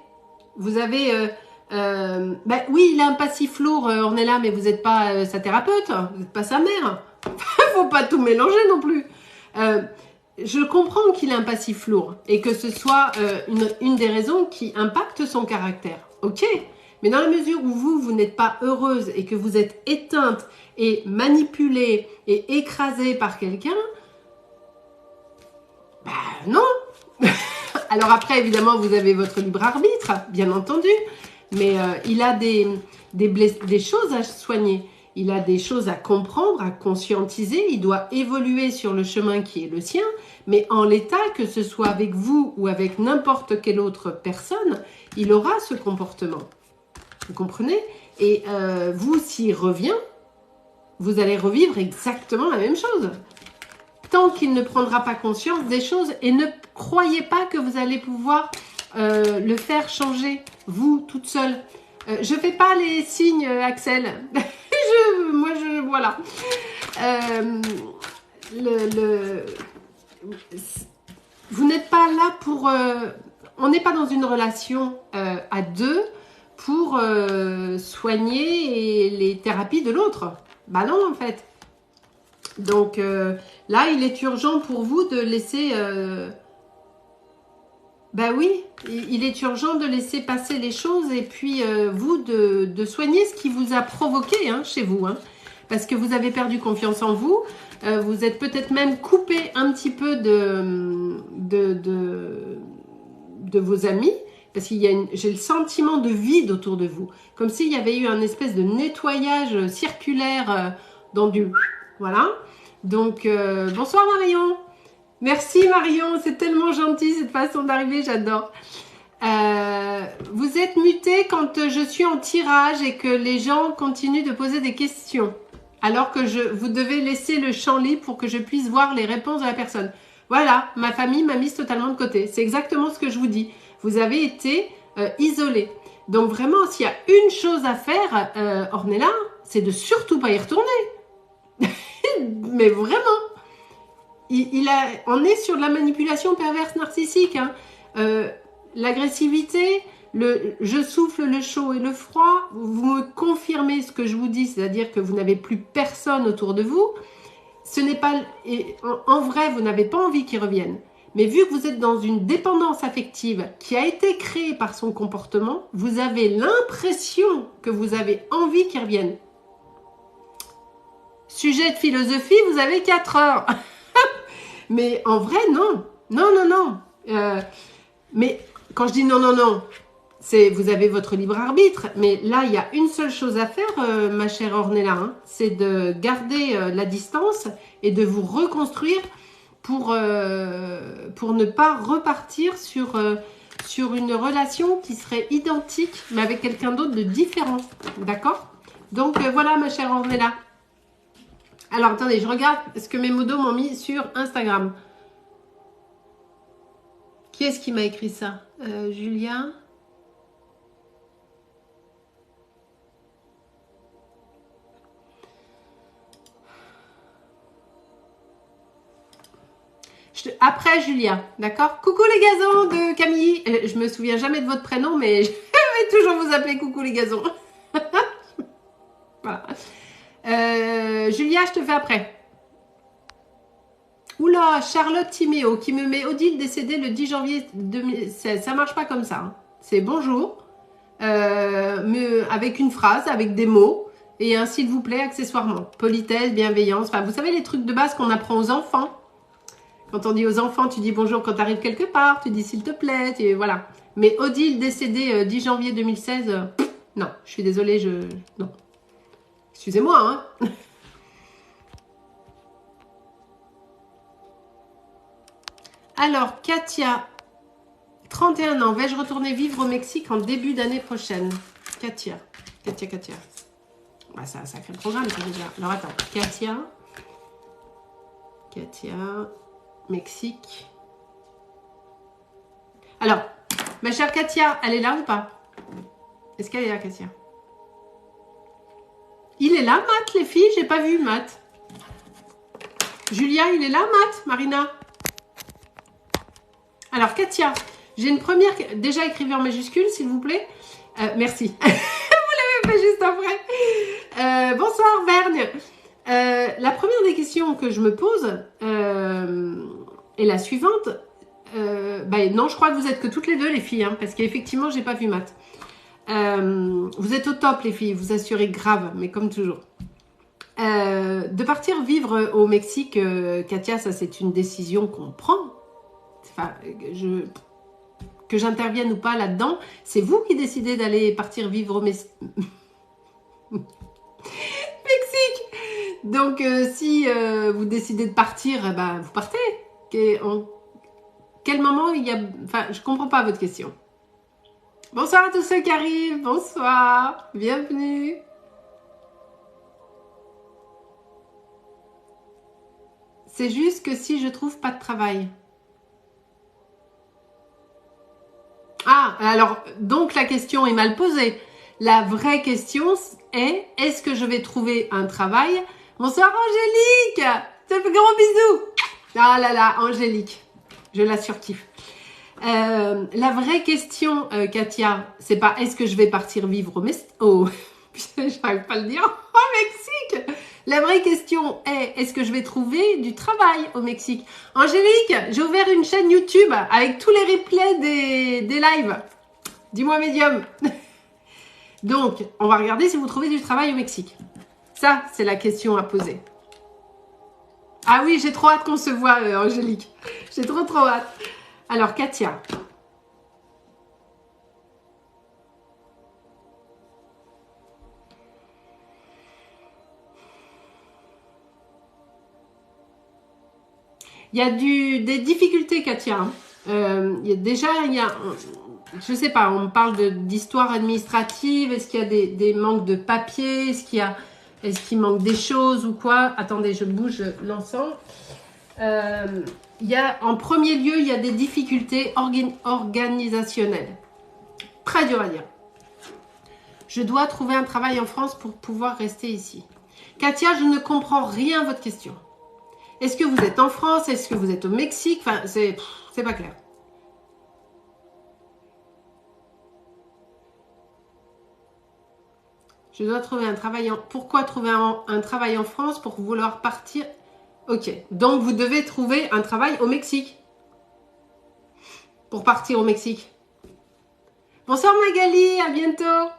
Vous avez... bah, oui, il a un passif lourd, Ornella, mais vous n'êtes pas sa thérapeute, vous n'êtes pas sa mère. Faut pas tout mélanger non plus. Je comprends qu'il a un passif lourd et que ce soit une des raisons qui impacte son caractère. Ok, mais dans la mesure où vous n'êtes pas heureuse et que vous êtes éteinte et manipulée et écrasée par quelqu'un, bah non. Alors après, évidemment, vous avez votre libre arbitre, bien entendu, mais il a des choses à soigner. il a des choses à comprendre, à conscientiser, il doit évoluer sur le chemin qui est le sien, mais en l'état, que ce soit avec vous ou avec n'importe quelle autre personne, il aura ce comportement. Vous comprenez? Et vous, s'il revient, vous allez revivre exactement la même chose. Tant qu'il ne prendra pas conscience des choses, et ne croyez pas que vous allez pouvoir le faire changer, vous, toute seule. Je fais pas les signes, Axel. Voilà. Vous n'êtes pas là pour... on n'est pas dans une relation à deux pour soigner les thérapies de l'autre. Bah non, en fait. Donc là, il est urgent pour vous de laisser... bah oui, il est urgent de laisser passer les choses et puis vous de soigner ce qui vous a provoqué chez vous. Parce que vous avez perdu confiance en vous. Vous êtes peut-être même coupé un petit peu de vos amis. Parce qu'il y a j'ai le sentiment de vide autour de vous. Comme s'il y avait eu un espèce de nettoyage circulaire dans du... Voilà. Donc, bonsoir Marion. Merci Marion, c'est tellement gentil cette façon d'arriver, j'adore. Vous êtes muté quand je suis en tirage et que les gens continuent de poser des questions. Alors que vous devez laisser le champ libre pour que je puisse voir les réponses de la personne. Voilà, ma famille m'a mise totalement de côté. C'est exactement ce que je vous dis. Vous avez été isolés. Donc vraiment, s'il y a une chose à faire, Ornella, c'est de surtout pas y retourner. Mais vraiment. On est sur de la manipulation perverse narcissique. L'agressivité, je souffle le chaud et le froid, vous me confirmez ce que je vous dis, c'est-à-dire que vous n'avez plus personne autour de vous. Ce n'est pas, en vrai, vous n'avez pas envie qu'ils reviennent. Mais vu que vous êtes dans une dépendance affective qui a été créée par son comportement, vous avez l'impression que vous avez envie qu'ils reviennent. Sujet de philosophie, vous avez 4 heures. Mais en vrai, non. Non. Mais quand je dis non, c'est vous avez votre libre arbitre. Mais là, il y a une seule chose à faire, ma chère Ornella. C'est de garder la distance et de vous reconstruire pour ne pas repartir sur une relation qui serait identique, mais avec quelqu'un d'autre de différent. D'accord? Donc, voilà, ma chère Ornella. Alors, attendez, je regarde ce que mes modos m'ont mis sur Instagram. Qui est-ce qui m'a écrit ça? Julien. Après Julien, d'accord? Coucou les gazons de Camille. Je me souviens jamais de votre prénom, mais je vais toujours vous appeler coucou les gazons. Voilà. Julia, je te fais après. Oula, Charlotte Timéo qui me met Odile décédée le 10 janvier 2016. Ça marche pas comme ça. C'est bonjour, mais avec une phrase, avec des mots et un s'il vous plaît accessoirement. Politesse, bienveillance. Enfin, vous savez les trucs de base qu'on apprend aux enfants. Quand on dit aux enfants, tu dis bonjour quand tu arrives quelque part, tu dis s'il te plaît, voilà. Mais Odile décédée 10 janvier 2016, non, je suis désolée, non. Excusez-moi, Alors, Katia, 31 ans, vais-je retourner vivre au Mexique en début d'année prochaine? Katia. Ouais, c'est un sacré programme, ça déjà. Alors, attends, Katia, Mexique. Alors, ma chère Katia, elle est là ou pas? Est-ce qu'elle est là, Katia? Il est là, Matt, les filles? J'ai pas vu Matt. Julia, il est là, Matt? Marina? Alors, Katia, j'ai une première... Déjà, écrivez en majuscule, s'il vous plaît. Merci. Vous l'avez fait juste après. Bonsoir, Vergne. La première des questions que je me pose est la suivante. Non, je crois que vous êtes que toutes les deux, les filles, parce qu'effectivement, j'ai pas vu Matt. Vous êtes au top, les filles, vous assurez grave, mais comme toujours. De partir vivre au Mexique, Katia, ça c'est une décision qu'on prend. Enfin, que j'intervienne ou pas là-dedans, c'est vous qui décidez d'aller partir vivre au Mexique. Donc, si vous décidez de partir, eh ben, vous partez. En quel moment il y a... Enfin, je comprends pas votre question. Bonsoir à tous ceux qui arrivent. Bonsoir. Bienvenue. C'est juste que si je trouve pas de travail. Ah, alors, donc la question est mal posée. La vraie question est, est-ce que je vais trouver un travail? Bonsoir Angélique. Je te fais gros bisous. Ah là là, Angélique. Je la surkiffe. La vraie question, Katia, c'est pas est-ce que je vais partir vivre j'arrive pas à le dire, au Mexique. La vraie question est est-ce que je vais trouver du travail au Mexique? Angélique, j'ai ouvert une chaîne YouTube avec tous les replays des lives. Dis-moi médium. Donc, on va regarder si vous trouvez du travail au Mexique. Ça, c'est la question à poser. Ah oui, j'ai trop hâte qu'on se voit, Angélique. J'ai trop hâte. Alors, Katia. Il y a des difficultés, Katia. Je sais pas, on parle d'histoire administrative. Est-ce qu'il y a des manques de papier? Est-ce qu'il manque des choses ou quoi? Attendez, je bouge l'ensemble. En premier lieu, il y a des difficultés organisationnelles. Très dur à dire. Je dois trouver un travail en France pour pouvoir rester ici. Katia, je ne comprends rien à votre question. Est-ce que vous êtes en France? Est-ce que vous êtes au Mexique? Enfin, c'est pas clair. Je dois trouver un travail Pourquoi trouver un travail en France pour vouloir partir? Ok, donc vous devez trouver un travail au Mexique. Pour partir au Mexique. Bonsoir Magali, à bientôt.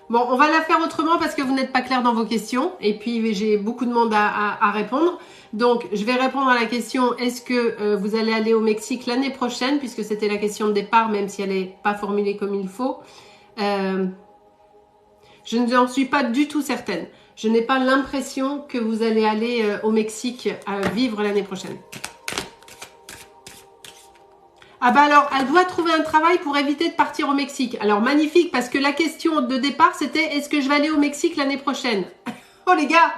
Bon, on va la faire autrement parce que vous n'êtes pas clair dans vos questions. Et puis, j'ai beaucoup de monde à répondre. Donc, je vais répondre à la question, est-ce que vous allez aller au Mexique l'année prochaine? Puisque c'était la question de départ, même si elle n'est pas formulée comme il faut. Je n'en suis pas du tout certaine. Je n'ai pas l'impression que vous allez aller au Mexique vivre l'année prochaine. Ah bah alors, elle doit trouver un travail pour éviter de partir au Mexique. Alors, magnifique, parce que la question de départ, c'était est-ce que je vais aller au Mexique l'année prochaine? Oh les gars,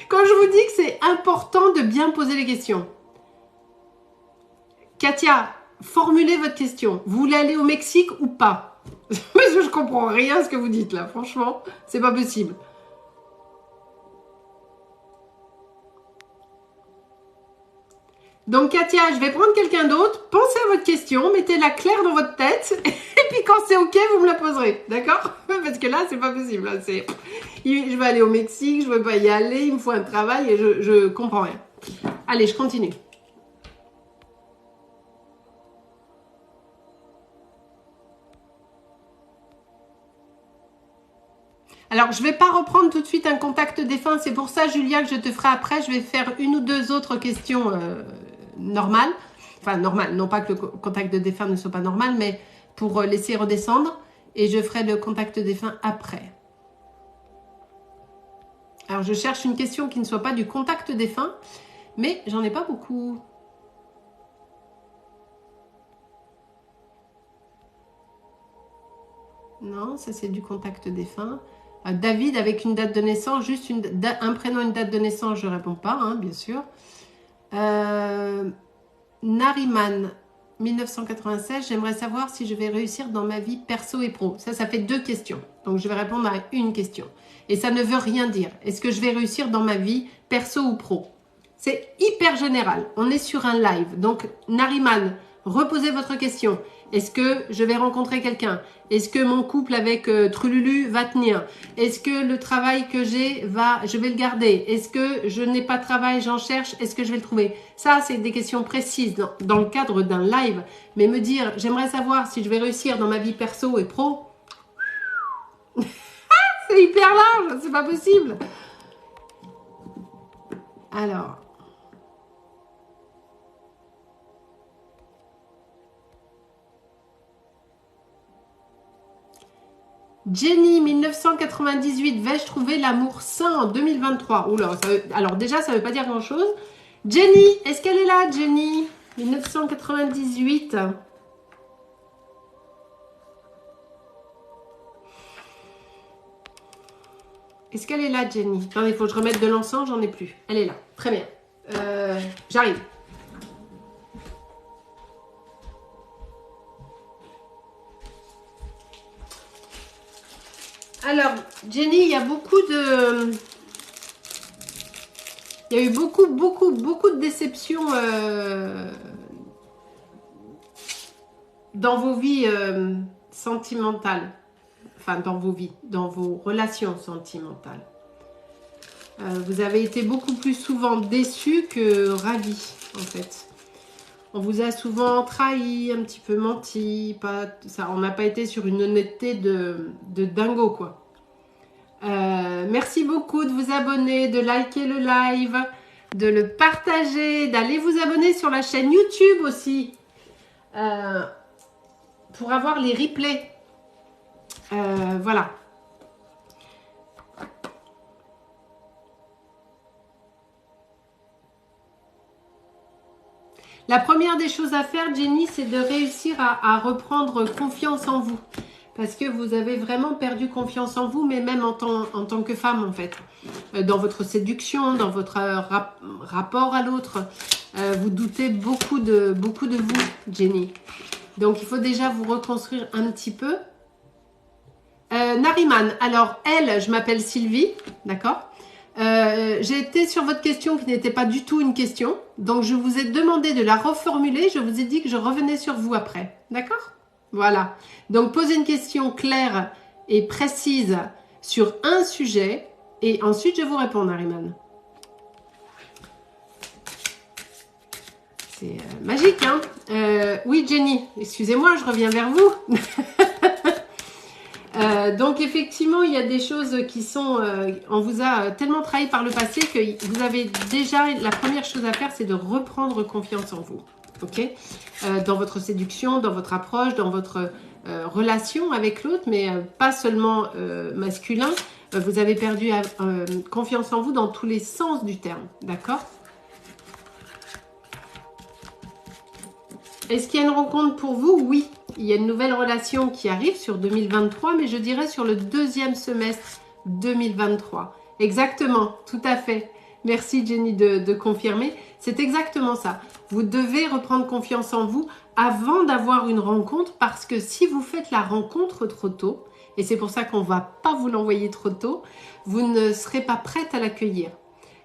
quand je vous dis que c'est important de bien poser les questions. Katia, formulez votre question. Vous voulez aller au Mexique ou pas? Parce que je comprends rien à ce que vous dites là, franchement, c'est pas possible. Donc Katia, je vais prendre quelqu'un d'autre, pensez à votre question, mettez-la claire dans votre tête, et puis quand c'est ok, vous me la poserez, d'accord? Parce que là, c'est pas possible, là, je vais aller au Mexique, je veux pas y aller, il me faut un travail et je comprends rien. Allez, je continue. Alors, je vais pas reprendre tout de suite un contact défunt, c'est pour ça, Julia, que je te ferai après, je vais faire une ou deux autres questions normales. Enfin, normales, non pas que le contact de défunt ne soit pas normal, mais pour laisser redescendre. Et je ferai le contact défunt après. Alors, je cherche une question qui ne soit pas du contact défunt, mais j'en ai pas beaucoup. Non, ça c'est du contact défunt. David avec une date de naissance, juste un prénom, une date de naissance, je ne réponds pas, hein, bien sûr. Nariman, 1996, j'aimerais savoir si je vais réussir dans ma vie perso et pro. Ça fait deux questions. Donc, je vais répondre à une question. Et ça ne veut rien dire. Est-ce que je vais réussir dans ma vie perso ou pro? C'est hyper général. On est sur un live. Donc, Nariman, reposez votre question. Est-ce que je vais rencontrer quelqu'un? Est-ce que mon couple avec Trululu va tenir? Est-ce que le travail que je vais le garder? Est-ce que je n'ai pas de travail, j'en cherche? Est-ce que je vais le trouver? Ça, c'est des questions précises dans le cadre d'un live. Mais me dire, j'aimerais savoir si je vais réussir dans ma vie perso et pro, c'est hyper large, c'est pas possible. Alors... Jenny, 1998, vais-je trouver l'amour sain en 2023? Oula, alors déjà, ça ne veut pas dire grand-chose. Jenny, est-ce qu'elle est là, Jenny? 1998. Est-ce qu'elle est là, Jenny? Attendez, il faut que je remette de l'encens, j'en ai plus. Elle est là, très bien. J'arrive. Alors, Jenny, il y a beaucoup de... Il y a eu beaucoup de déceptions dans vos vies sentimentales. Enfin, dans vos vies, dans vos relations sentimentales. Vous avez été beaucoup plus souvent déçus que ravis, en fait. On vous a souvent trahi, un petit peu menti. On n'a pas été sur une honnêteté de dingo, quoi. Merci beaucoup de vous abonner, de liker le live, de le partager, d'aller vous abonner sur la chaîne YouTube aussi pour avoir les replays. Voilà. La première des choses à faire, Jenny, c'est de réussir à reprendre confiance en vous. Parce que vous avez vraiment perdu confiance en vous, mais même en tant que femme, en fait. Dans votre séduction, dans votre rapport à l'autre. Vous doutez beaucoup de vous, Jenny. Donc, il faut déjà vous reconstruire un petit peu. Nariman, alors, elle, je m'appelle Sylvie, d'accord? J'ai été sur votre question qui n'était pas du tout une question. Donc, je vous ai demandé de la reformuler. Je vous ai dit que je revenais sur vous après. D'accord? Voilà. Donc, posez une question claire et précise sur un sujet. Et ensuite, je vous réponds, Nariman. C'est magique, hein? Oui, Jenny, excusez-moi, je reviens vers vous. Donc effectivement, il y a des choses qui sont... on vous a tellement trahi par le passé que vous avez déjà... La première chose à faire, c'est de reprendre confiance en vous. Ok? Dans votre séduction, dans votre approche, dans votre relation avec l'autre, mais pas seulement masculin. Vous avez perdu confiance en vous dans tous les sens du terme. D'accord? Est-ce qu'il y a une rencontre pour vous? Oui. Il y a une nouvelle relation qui arrive sur 2023, mais je dirais sur le deuxième semestre 2023. Exactement, tout à fait. Merci Jenny de confirmer. C'est exactement ça. Vous devez reprendre confiance en vous avant d'avoir une rencontre, parce que si vous faites la rencontre trop tôt, et c'est pour ça qu'on ne va pas vous l'envoyer trop tôt, vous ne serez pas prête à l'accueillir.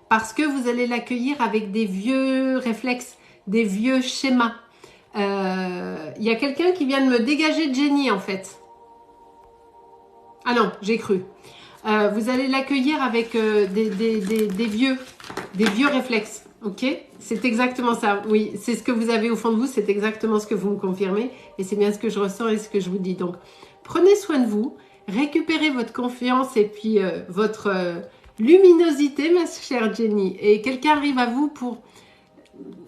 Parce que vous allez l'accueillir avec des vieux réflexes, des vieux schémas. Y a quelqu'un qui vient de me dégager Jenny en fait. Ah non, j'ai cru. Vous allez l'accueillir avec des vieux réflexes. Ok? C'est exactement ça. Oui, c'est ce que vous avez au fond de vous. C'est exactement ce que vous me confirmez. Et c'est bien ce que je ressens et ce que je vous dis. Donc, prenez soin de vous. Récupérez votre confiance et puis votre luminosité, ma chère Jenny. Et quelqu'un arrive à vous pour...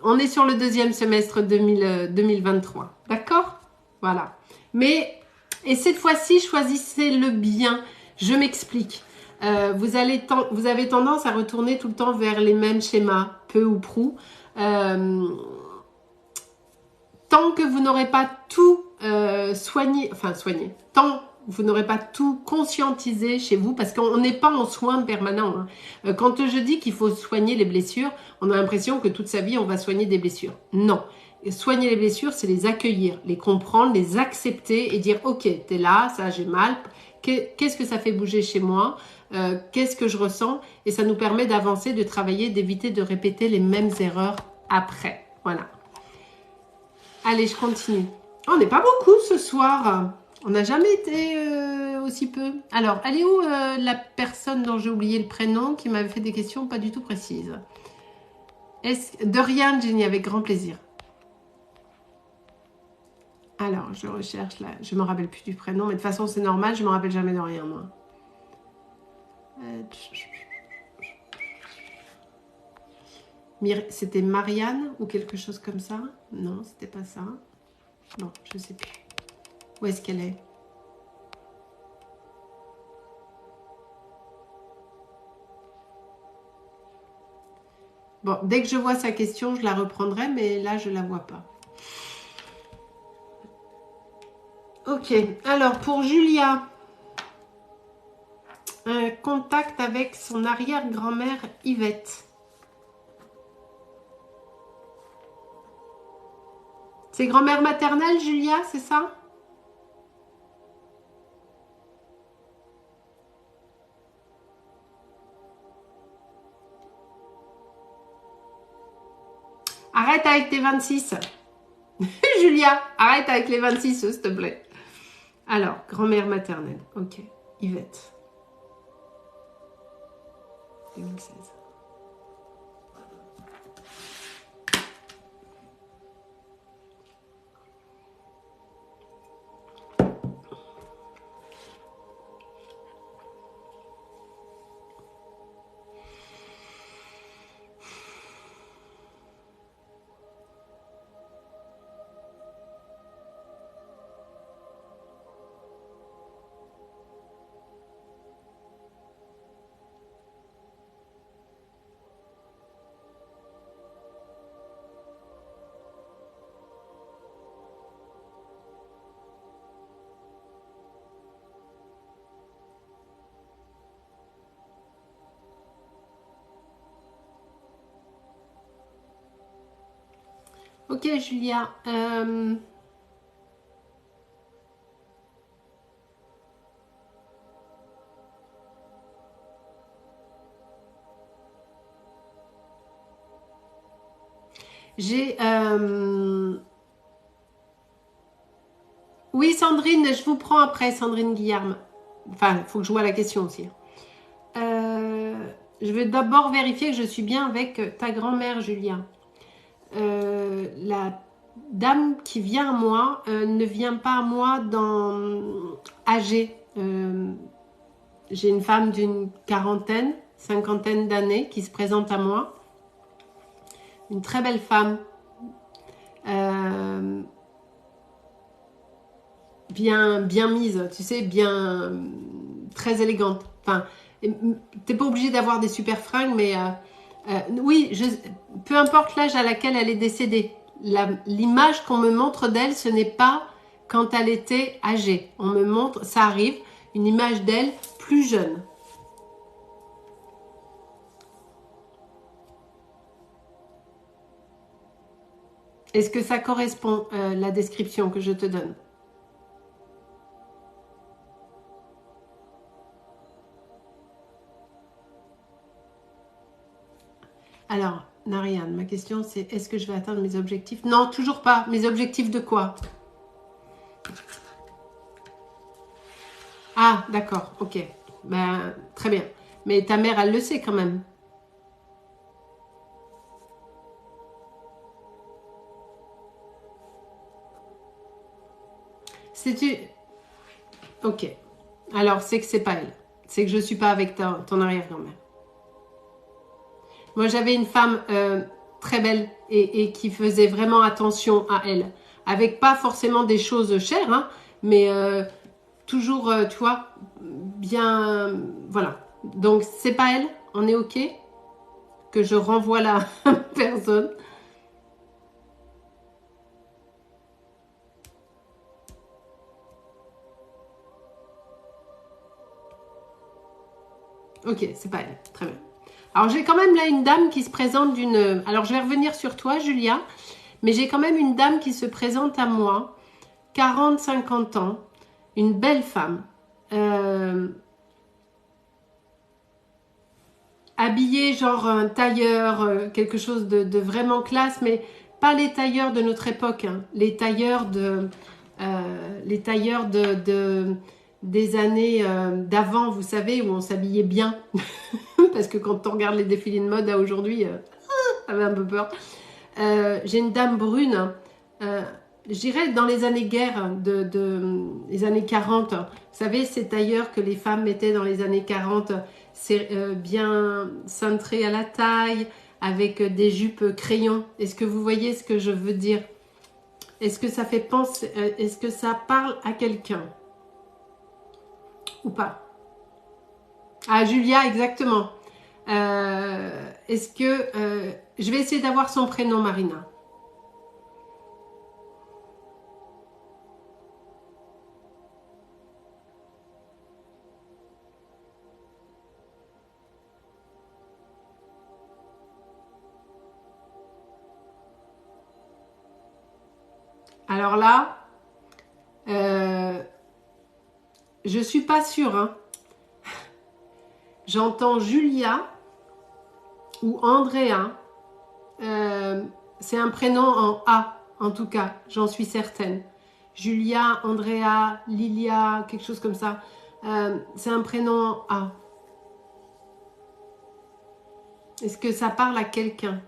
On est sur le deuxième semestre 2023. D'accord? Voilà. Mais, et cette fois-ci, choisissez le bien. Je m'explique. Vous avez tendance à retourner tout le temps vers les mêmes schémas, peu ou prou. Tant que vous n'aurez pas tout soigné, tant vous n'aurez pas tout conscientisé chez vous, parce qu'on n'est pas en soins permanents. Hein. Quand je dis qu'il faut soigner les blessures, on a l'impression que toute sa vie, on va soigner des blessures. Non. Soigner les blessures, c'est les accueillir, les comprendre, les accepter et dire « Ok, t'es là, ça j'ai mal. Qu'est-ce que ça fait bouger chez moi ? Qu'est-ce que je ressens ?» Et ça nous permet d'avancer, de travailler, d'éviter de répéter les mêmes erreurs après. Voilà. Allez, je continue. On n'est pas beaucoup ce soir. On n'a jamais été aussi peu. Alors, elle est où la personne dont j'ai oublié le prénom qui m'avait fait des questions pas du tout précises? De rien, Jenny, avec grand plaisir. Alors, je recherche là. Je ne me rappelle plus du prénom, mais de toute façon, c'est normal. Je ne me rappelle jamais de rien, moi. C'était Marianne ou quelque chose comme ça? Non, c'était pas ça. Non, je ne sais plus. Où est-ce qu'elle est? Bon, dès que je vois sa question, je la reprendrai, mais là, je la vois pas. Ok, alors pour Julia, un contact avec son arrière-grand-mère Yvette. C'est grand-mère maternelle, Julia, c'est ça? Arrête avec tes 26. Julia, arrête avec les 26, s'il te plaît. Alors, grand-mère maternelle. Ok, Yvette. 2016. Ok, Julia. J'ai... Oui, Sandrine, je vous prends après, Sandrine Guillarme. Enfin, il faut que je vois la question aussi. Je vais d'abord vérifier que je suis bien avec ta grand-mère, Julia. La dame qui vient à moi ne vient pas à moi âgée. J'ai une femme d'une quarantaine, cinquantaine d'années qui se présente à moi. Une très belle femme. Bien mise, tu sais, bien très élégante. Enfin, t'es pas obligé d'avoir des super fringues, mais oui, peu importe l'âge à laquelle elle est décédée. L'image qu'on me montre d'elle, ce n'est pas quand elle était âgée. On me montre, ça arrive, une image d'elle plus jeune. Est-ce que ça correspond, la description que je te donne? Alors, Nariane, ma question c'est, est-ce que je vais atteindre mes objectifs? Non, toujours pas. Mes objectifs de quoi? Ah, d'accord, ok. Ben, très bien. Mais ta mère, elle le sait quand même. C'est-tu... Ok. Alors, c'est que c'est pas elle. C'est que je suis pas avec ton arrière-grand-mère. Moi, j'avais une femme très belle et qui faisait vraiment attention à elle. Avec pas forcément des choses chères, hein, mais toujours, tu vois, bien... Voilà. Donc, c'est pas elle. On est ok? Que je renvoie la personne. Ok, c'est pas elle. Très bien. Alors, j'ai quand même là une dame qui se présente d'une... Alors, je vais revenir sur toi, Julia. Mais j'ai quand même une dame qui se présente à moi. 40-50 ans. Une belle femme. Habillée genre un tailleur, quelque chose de vraiment classe. Mais pas les tailleurs de notre époque. Hein. Les tailleurs des années d'avant, vous savez, où on s'habillait bien. Parce que quand on regarde les défilés de mode à aujourd'hui, ça avait un peu peur. J'ai une dame brune, je dirais dans les années guerre, les années 40. Vous savez, ces tailleurs que les femmes mettaient dans les années 40, c'est bien cintré à la taille, avec des jupes crayons. Est-ce que vous voyez ce que je veux dire? Est-ce que ça fait penser, est-ce que ça parle à quelqu'un? Ou pas? Ah, Julia, exactement. Est-ce que... je vais essayer d'avoir son prénom, Marina. Alors là, je suis pas sûre. Hein. J'entends Julia ou Andrea. C'est un prénom en A, en tout cas, j'en suis certaine. Julia, Andrea, Lilia, quelque chose comme ça. C'est un prénom en A. Est-ce que ça parle à quelqu'un?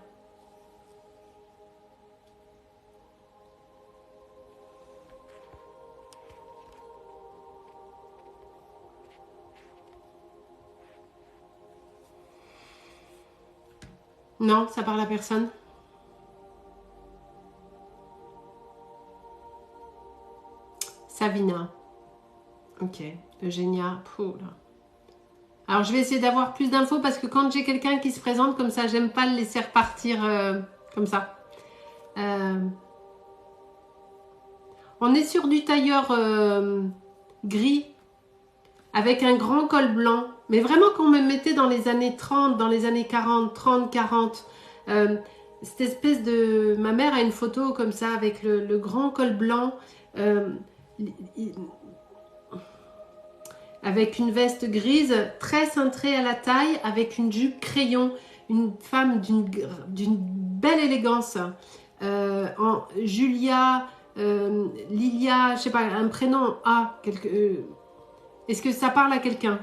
Non, ça parle à personne. Savina. Ok. Eugénia. Oh là. Alors je vais essayer d'avoir plus d'infos parce que quand j'ai quelqu'un qui se présente comme ça, j'aime pas le laisser repartir comme ça. On est sur du tailleur gris avec un grand col blanc. Mais vraiment qu'on me mettait dans les années 30, dans les années 40, 30, 40. Cette espèce de... Ma mère a une photo comme ça avec le grand col blanc. Avec une veste grise, très cintrée à la taille, avec une jupe crayon. Une femme d'une belle élégance. Julia, Lilia, je sais pas, un prénom A. Est-ce que ça parle à quelqu'un?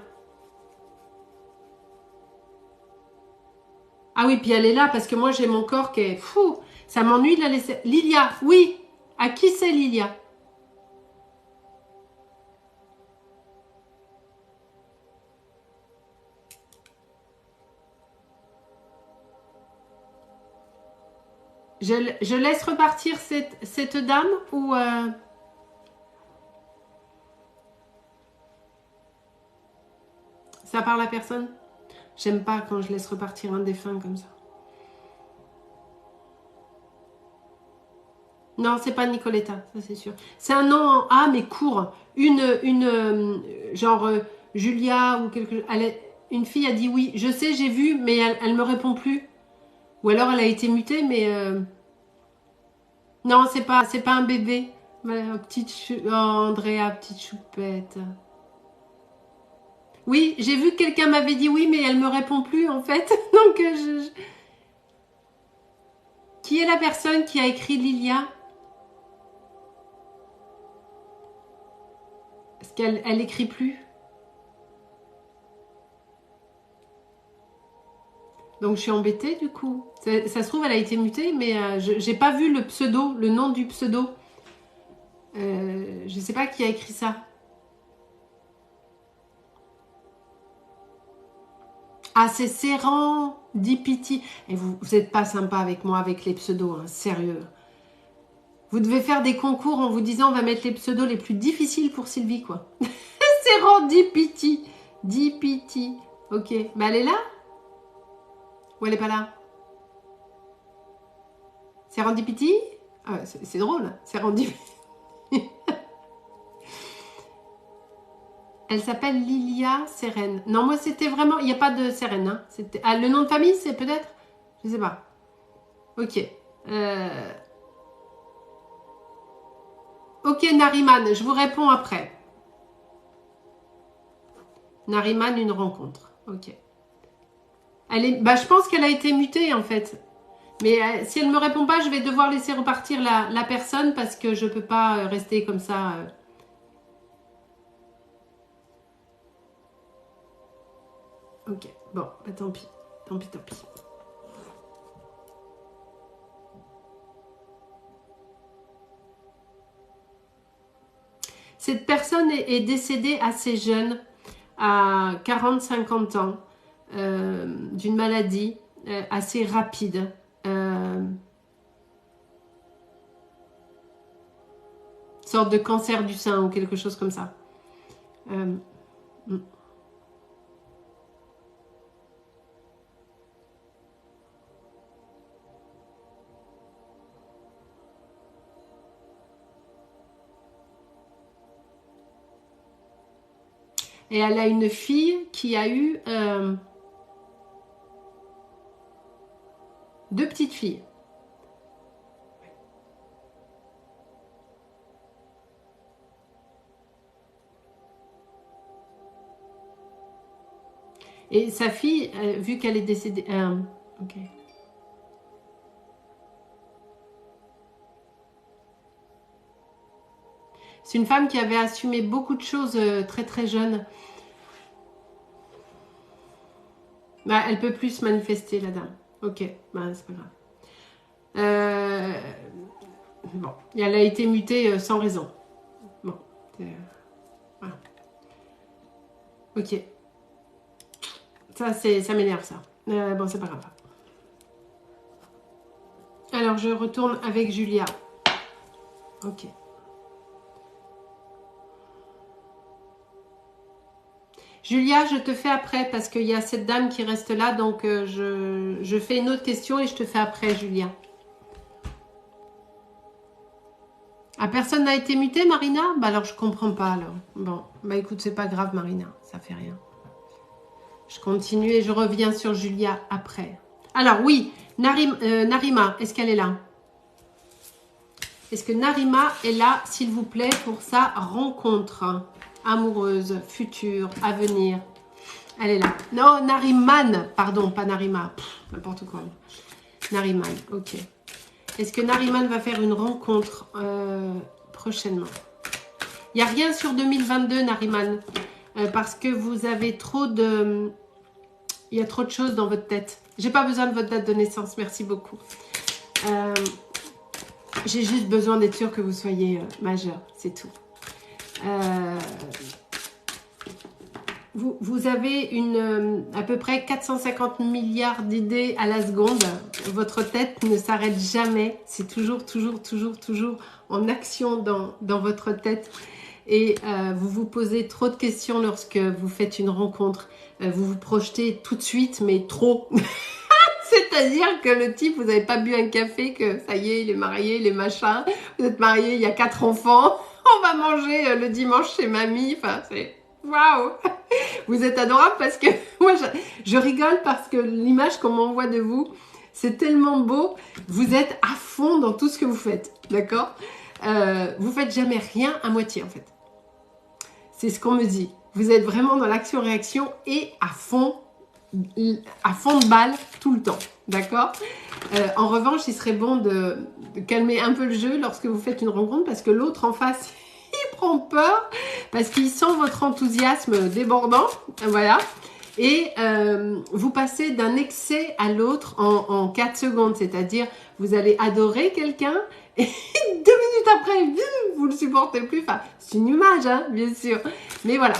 Ah oui, puis elle est là parce que moi j'ai mon corps qui est fou. Ça m'ennuie de la laisser. Lilia, oui. À qui c'est Lilia? Je laisse repartir cette dame ou... Ça parle à personne? J'aime pas quand je laisse repartir un défunt comme ça. Non, c'est pas Nicoletta, ça c'est sûr. C'est un nom en A mais court. Genre Julia ou quelque chose. Une fille a dit oui. Je sais, j'ai vu, mais elle me répond plus. Ou alors elle a été mutée, mais non, c'est pas un bébé. Oh, Andrea, petite choupette. Oui, j'ai vu que quelqu'un m'avait dit oui, mais elle me répond plus en fait. Donc qui est la personne qui a écrit Lilia? Parce qu'elle écrit plus. Donc je suis embêtée du coup. Ça se trouve elle a été mutée, mais j'ai pas vu le pseudo, le nom du pseudo. Je sais pas qui a écrit ça. Ah c'est Serendipity. Et vous êtes pas sympa avec moi avec les pseudos, hein, sérieux. Vous devez faire des concours en vous disant on va mettre les pseudos les plus difficiles pour Sylvie quoi. Serendipity. Dipity. Ok. Mais elle est là? Ou elle est pas là? Serendipity? Ah, c'est drôle. Serendipity. Elle s'appelle Lilia Seren. Non, moi c'était vraiment... Il n'y a pas de Seren. Hein. Ah, le nom de famille, c'est peut-être? Je sais pas. Ok. Ok, Nariman, je vous réponds après. Nariman, une rencontre. Ok. Je pense qu'elle a été mutée en fait. Mais si elle ne me répond pas, je vais devoir laisser repartir la personne parce que je ne peux pas rester comme ça. Ok, bon, bah, tant pis. Tant pis, tant pis. Cette personne est décédée assez jeune, à 40-50 ans, d'une maladie assez rapide. Sorte de cancer du sein ou quelque chose comme ça. Et elle a une fille qui a eu 2 petites filles. Et sa fille, vu qu'elle est décédée... ok. C'est une femme qui avait assumé beaucoup de choses très très jeune. Bah, elle peut plus se manifester, la dame. Ok, bah, c'est pas grave. Bon, elle a été mutée sans raison. Bon, voilà. Ok. Ça m'énerve, ça. Bon, c'est pas grave. Alors, je retourne avec Julia. Ok. Julia, je te fais après parce qu'il y a cette dame qui reste là. Donc, je fais une autre question et je te fais après, Julia. Ah, personne n'a été muté, Marina? Bah alors, je comprends pas, alors. Bon, bah écoute, c'est pas grave, Marina. Ça fait rien. Je continue et je reviens sur Julia après. Alors, oui, Narima, est-ce qu'elle est là? Est-ce que Narima est là, s'il vous plaît, pour sa rencontre amoureuse, future, à venir? Elle est là. Non, Nariman, pardon, pas Narima. N'importe quoi. Nariman, ok. Est-ce que Nariman va faire une rencontre prochainement? Il n'y a rien sur 2022, Nariman, parce que vous avez trop de... Il y a trop de choses dans votre tête. J'ai pas besoin de votre date de naissance, merci beaucoup. J'ai juste besoin d'être sûre que vous soyez majeur, c'est tout. Vous avez à peu près 450 milliards d'idées à la seconde. Votre tête ne s'arrête jamais. C'est toujours en action dans votre tête. Et vous vous posez trop de questions lorsque vous faites une rencontre. Vous vous projetez tout de suite, mais trop. C'est-à-dire que le type, vous n'avez pas bu un café, que ça y est, il est marié, il est machin. Vous êtes marié, il y a 4 enfants. On va manger le dimanche chez mamie. Enfin, c'est... Waouh! Vous êtes adorable parce que moi, je rigole parce que l'image qu'on m'envoie de vous, c'est tellement beau. Vous êtes à fond dans tout ce que vous faites, d'accord? Vous faites jamais rien à moitié, en fait. C'est ce qu'on me dit. Vous êtes vraiment dans l'action-réaction et à fond de balle tout le temps, d'accord? En revanche, il serait bon de calmer un peu le jeu lorsque vous faites une rencontre parce que l'autre en face, il prend peur parce qu'il sent votre enthousiasme débordant, voilà. Et vous passez d'un excès à l'autre en 4 secondes, c'est-à-dire vous allez adorer quelqu'un et 2 minutes après, vous ne le supportez plus. Enfin, c'est une image, hein, bien sûr. Mais voilà.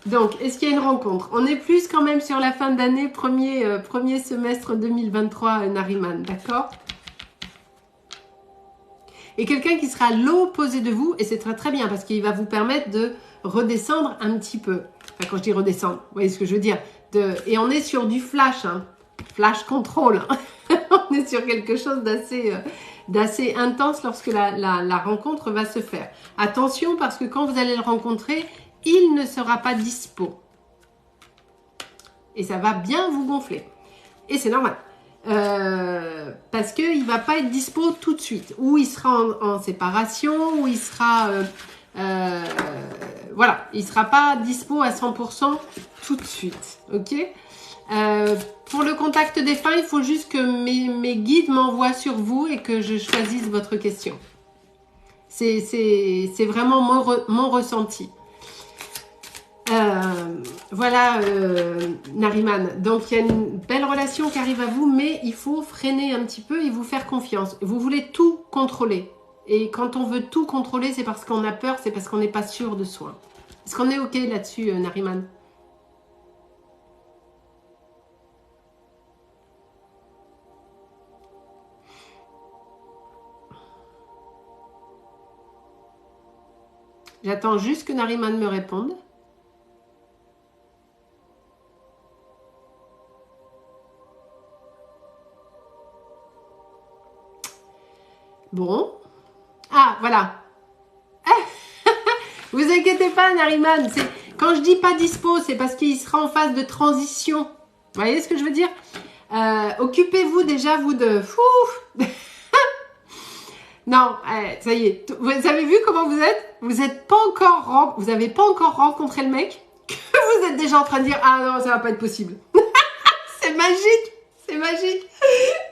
Donc, est-ce qu'il y a une rencontre? On est plus quand même sur la fin d'année, premier semestre 2023, Nariman, d'accord? Et quelqu'un qui sera à l'opposé de vous, et c'est très très bien, parce qu'il va vous permettre de redescendre un petit peu. Enfin, quand je dis redescendre, vous voyez ce que je veux dire. Et on est sur du flash, hein. Flash control. On est sur quelque chose d'assez intense lorsque la rencontre va se faire. Attention, parce que quand vous allez le rencontrer, il ne sera pas dispo. Et ça va bien vous gonfler. Et c'est normal. Parce qu'il ne va pas être dispo tout de suite. Ou il sera en séparation, ou il sera... voilà, il ne sera pas dispo à 100% tout de suite. Ok? Pour le contact défunt, il faut juste que mes guides m'envoient sur vous et que je choisisse votre question. C'est vraiment mon ressenti. Voilà, Nariman. Donc, il y a une belle relation qui arrive à vous, mais il faut freiner un petit peu et vous faire confiance. Vous voulez tout contrôler. Et quand on veut tout contrôler, c'est parce qu'on a peur, c'est parce qu'on n'est pas sûr de soi. Est-ce qu'on est OK là-dessus, Nariman? J'attends juste que Nariman me réponde. Bon. Ah, voilà. Vous inquiétez pas, Nariman. Quand je dis pas dispo, c'est parce qu'il sera en phase de transition. Vous voyez ce que je veux dire? Occupez-vous déjà, vous, de... Fou. Non, ça y est. Vous avez vu comment vous êtes? Vous n'avez pas encore rencontré le mec que vous êtes déjà en train de dire, ah non, ça va pas être possible. C'est magique. C'est magique.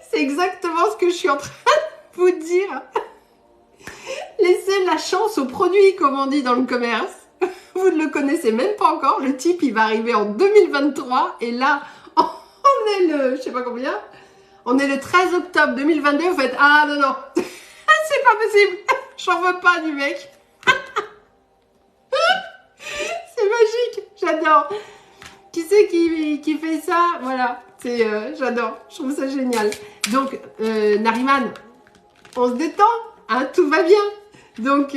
C'est exactement ce que je suis en train de vous dire. Laissez la chance au produit, comme on dit dans le commerce. Vous ne le connaissez même pas encore. Le type, il va arriver en 2023. Et là, on est le, je sais pas combien, on est le 13 octobre 2022. Vous faites, ah non, non, c'est pas possible. J'en veux pas du mec. C'est magique. J'adore. Qui c'est qui fait ça? Voilà. J'adore. Je trouve ça génial. Donc, Nariman, on se détend. Hein, tout va bien. Donc,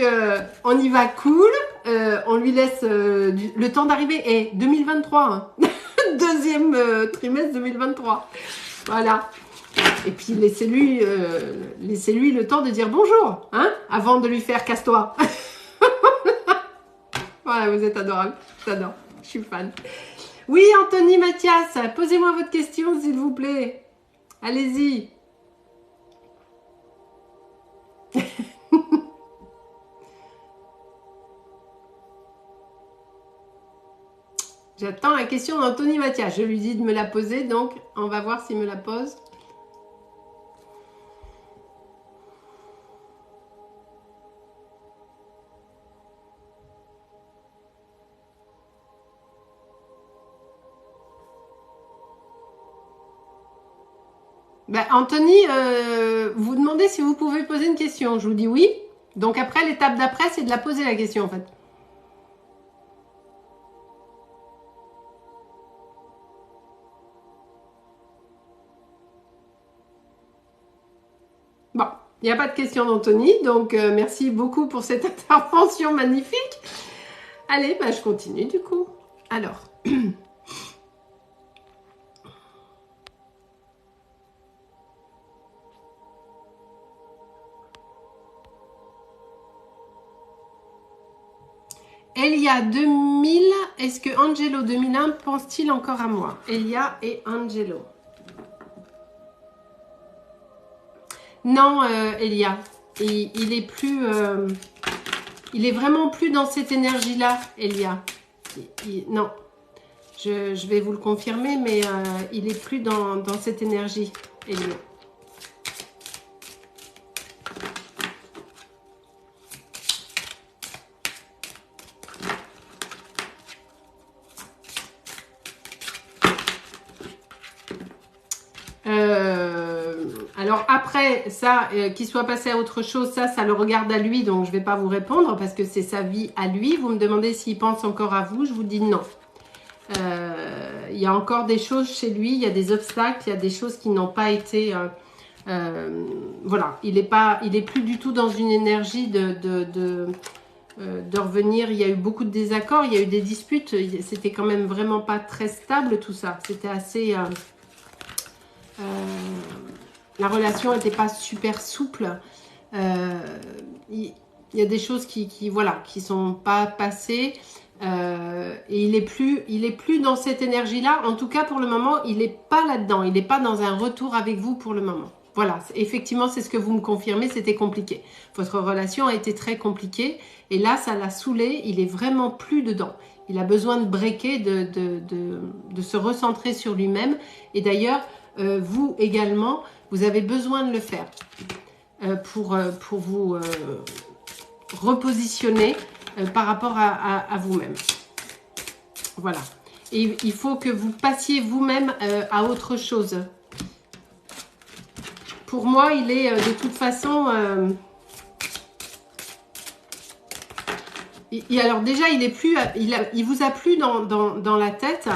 on y va cool. On lui laisse le temps d'arriver. Et 2023, hein. Deuxième trimestre 2023. Voilà. Et puis, laissez-lui le temps de dire bonjour, hein, avant de lui faire casse-toi. Voilà, vous êtes adorable. J'adore. Je suis fan. Oui, Anthony, Mathias, posez-moi votre question, s'il vous plaît. Allez-y. J'attends la question d'Anthony Mathias. Je lui dis de me la poser, donc on va voir s'il me la pose. Ben, Anthony, vous demandez si vous pouvez poser une question. Je vous dis oui. Donc après, l'étape d'après, c'est de la poser la question en fait. Bon, il n'y a pas de question d'Anthony, donc merci beaucoup pour cette intervention magnifique. Allez, ben, je continue du coup. Alors... Elia 2000, est-ce que Angelo 2001 pense-t-il encore à moi? Elia et Angelo. Non, Elia, il est plus, il est vraiment plus dans cette énergie-là, Elia. Non, je vais vous le confirmer, mais il est plus dans cette énergie, Elia. Alors après, ça, qu'il soit passé à autre chose, ça le regarde à lui, donc je ne vais pas vous répondre parce que c'est sa vie à lui. Vous me demandez s'il pense encore à vous, je vous dis non. Il y a encore des choses chez lui, il y a des obstacles, il y a des choses qui n'ont pas été... voilà, il est plus du tout dans une énergie de revenir. Il y a eu beaucoup de désaccords, il y a eu des disputes, c'était quand même vraiment pas très stable tout ça. C'était assez... la relation n'était pas super souple. Il y a des choses qui sont pas passées. Et il est plus dans cette énergie-là. En tout cas, pour le moment, il n'est pas là-dedans. Il n'est pas dans un retour avec vous pour le moment. Voilà, effectivement, c'est ce que vous me confirmez. C'était compliqué. Votre relation a été très compliquée. Et là, ça l'a saoulé. Il est vraiment plus dedans. Il a besoin de breaker, de se recentrer sur lui-même. Et d'ailleurs, vous également, vous avez besoin de le faire pour vous repositionner par rapport à vous-même. Voilà. Et il faut que vous passiez vous-même à autre chose. Pour moi, il est de toute façon... alors déjà, il est plus, il vous a plus dans la tête.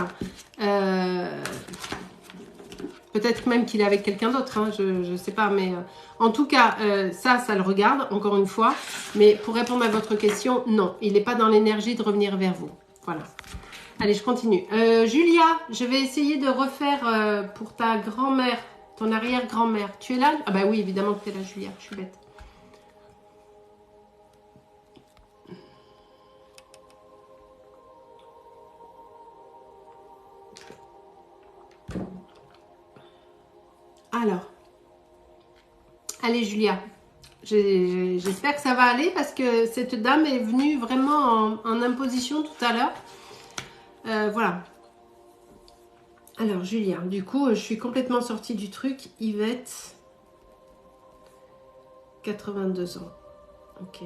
Peut-être même qu'il est avec quelqu'un d'autre, hein, je ne sais pas. Mais en tout cas, ça le regarde, encore une fois. Mais pour répondre à votre question, non, il n'est pas dans l'énergie de revenir vers vous. Voilà. Allez, je continue. Julia, je vais essayer de refaire pour ta grand-mère, ton arrière-grand-mère. Tu es là? Ah bah oui, évidemment que tu es là, Julia. Je suis bête. Alors, allez Julia, j'espère que ça va aller parce que cette dame est venue vraiment en imposition tout à l'heure. Voilà. Alors Julia, du coup, je suis complètement sortie du truc. Yvette, 82 ans. Ok.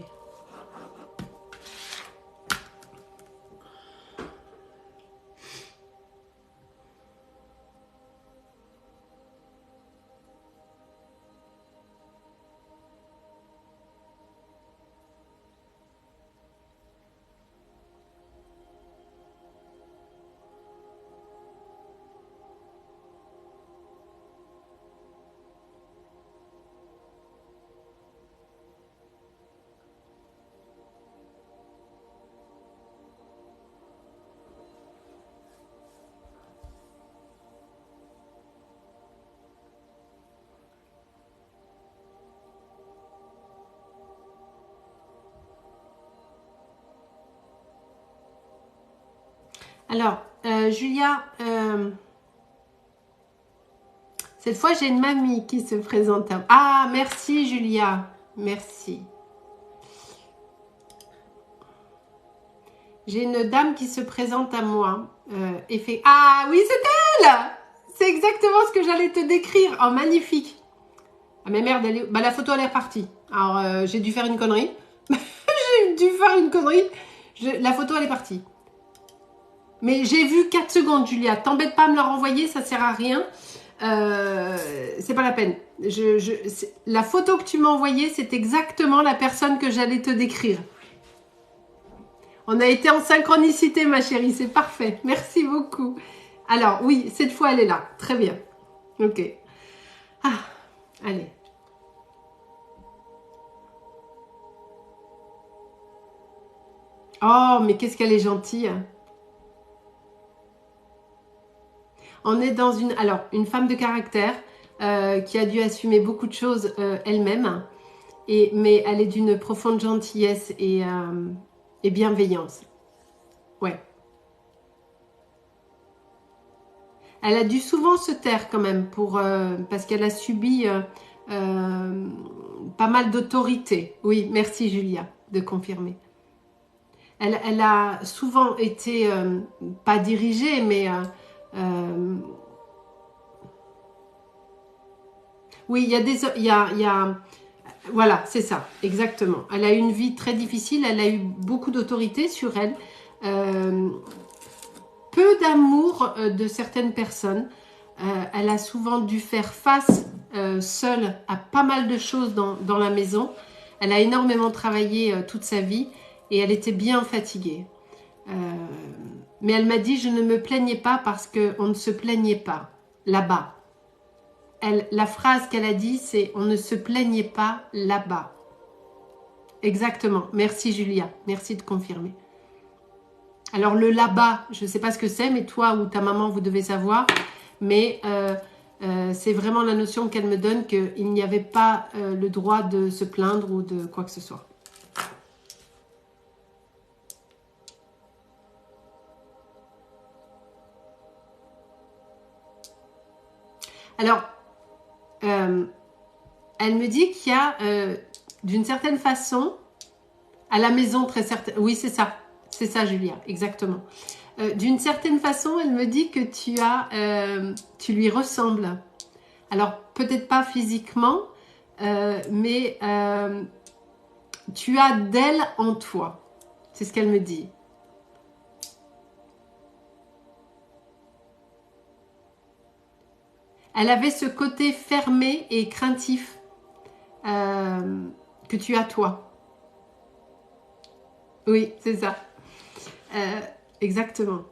Alors, Julia, cette fois, j'ai une mamie qui se présente à... Ah, merci Julia, merci. J'ai une dame qui se présente à moi et fait... Ah oui, c'est elle! C'est exactement ce que j'allais te décrire. Oh, magnifique. Ah mais merde, elle est... bah, la photo, elle est partie. Alors, j'ai dû faire une connerie. J'ai dû faire une connerie. La photo, elle est partie. Mais j'ai vu 4 secondes, Julia. T'embête pas à me la renvoyer, ça sert à rien. C'est pas la peine. La photo que tu m'as envoyée, c'est exactement la personne que j'allais te décrire. On a été en synchronicité, ma chérie. C'est parfait. Merci beaucoup. Alors, oui, cette fois, elle est là. Très bien. Ok. Ah, allez. Oh, mais qu'est-ce qu'elle est gentille. On est dans une femme de caractère qui a dû assumer beaucoup de choses elle-même, mais elle est d'une profonde gentillesse et bienveillance. Ouais. Elle a dû souvent se taire quand même parce qu'elle a subi pas mal d'autorité. Oui, merci Julia de confirmer. Elle a souvent été pas dirigée, mais oui, voilà, c'est ça, exactement. Elle a eu une vie très difficile, elle a eu beaucoup d'autorité sur elle, peu d'amour de certaines personnes. Elle a souvent dû faire face seule à pas mal de choses dans la maison. Elle a énormément travaillé toute sa vie et elle était bien fatiguée. Mais elle m'a dit, je ne me plaignais pas parce qu'on ne se plaignait pas là-bas. La phrase qu'elle a dit, c'est « on ne se plaignait pas là-bas ». Exactement. Merci Julia. Merci de confirmer. Alors le là-bas, je ne sais pas ce que c'est, mais toi ou ta maman, vous devez savoir. Mais c'est vraiment la notion qu'elle me donne qu'il n'y avait pas le droit de se plaindre ou de quoi que ce soit. Alors, elle me dit qu'il y a, d'une certaine façon, à la maison, très certain... Oui, c'est ça, Julia, exactement. D'une certaine façon, elle me dit que tu lui ressembles. Alors, peut-être pas physiquement, mais tu as d'elle en toi. C'est ce qu'elle me dit. Elle avait ce côté fermé et craintif que tu as toi. Oui, c'est ça. Exactement.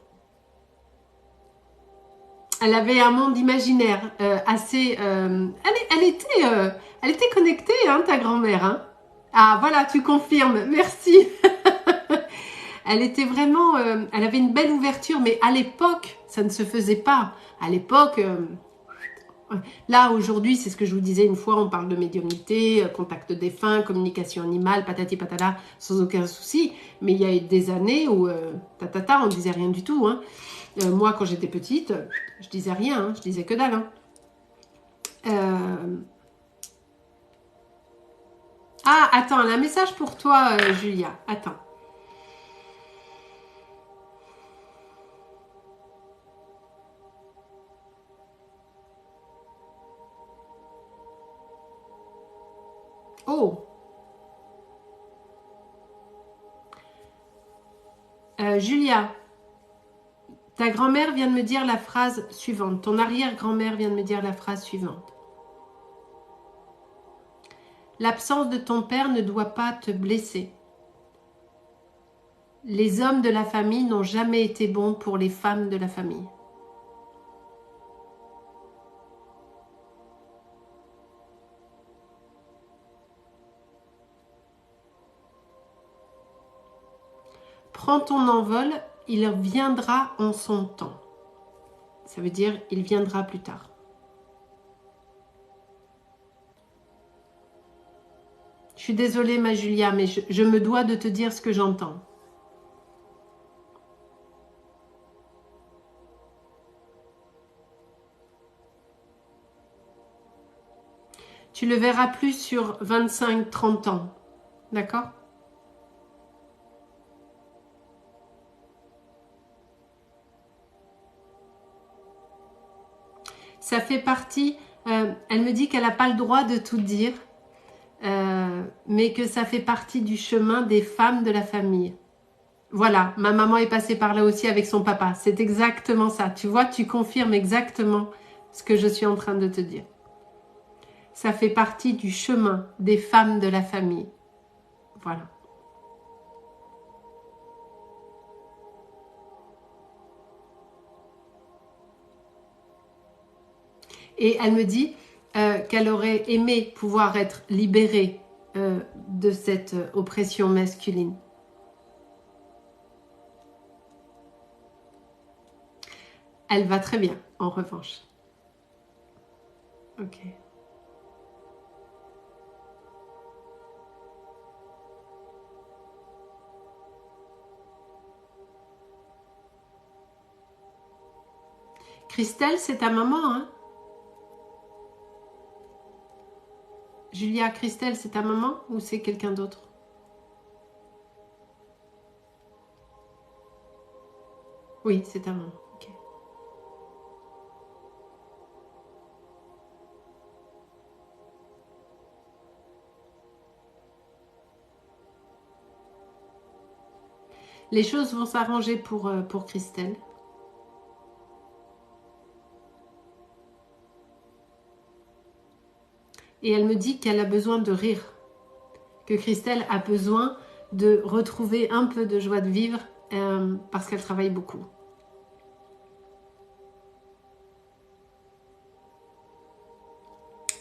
Elle avait un monde imaginaire assez... Elle était connectée, hein, ta grand-mère. Hein. Ah, voilà, tu confirmes. Merci. Elle était vraiment... elle avait une belle ouverture, mais à l'époque, ça ne se faisait pas. À l'époque... Là, aujourd'hui, c'est ce que je vous disais une fois, on parle de médiumnité, contact défunt, communication animale, patati patata, sans aucun souci. Mais il y a eu des années où, on disait rien du tout. Hein. Moi, quand j'étais petite, je disais rien, hein, je disais que dalle. Hein. Ah, attends, un message pour toi, Julia. Attends. Oh, Julia, ta grand-mère vient de me dire la phrase suivante. Ton arrière-grand-mère vient de me dire la phrase suivante. L'absence de ton père ne doit pas te blesser. Les hommes de la famille n'ont jamais été bons pour les femmes de la famille. Prends ton envol, il viendra en son temps. Ça veut dire, il viendra plus tard. Je suis désolée, ma Julia, mais je me dois de te dire ce que j'entends. Tu le verras plus sur 25-30 ans. D'accord ? Ça fait partie... elle me dit qu'elle n'a pas le droit de tout dire, mais que ça fait partie du chemin des femmes de la famille. Voilà, ma maman est passée par là aussi avec son papa. C'est exactement ça. Tu vois, tu confirmes exactement ce que je suis en train de te dire. Ça fait partie du chemin des femmes de la famille. Voilà. Et elle me dit qu'elle aurait aimé pouvoir être libérée de cette oppression masculine. Elle va très bien, en revanche. Ok. Christelle, c'est ta maman, hein? Julia, Christelle, c'est ta maman ou c'est quelqu'un d'autre? Oui, c'est ta maman. Ok. Les choses vont s'arranger pour Christelle. Et elle me dit qu'elle a besoin de rire. Que Christelle a besoin de retrouver un peu de joie de vivre parce qu'elle travaille beaucoup.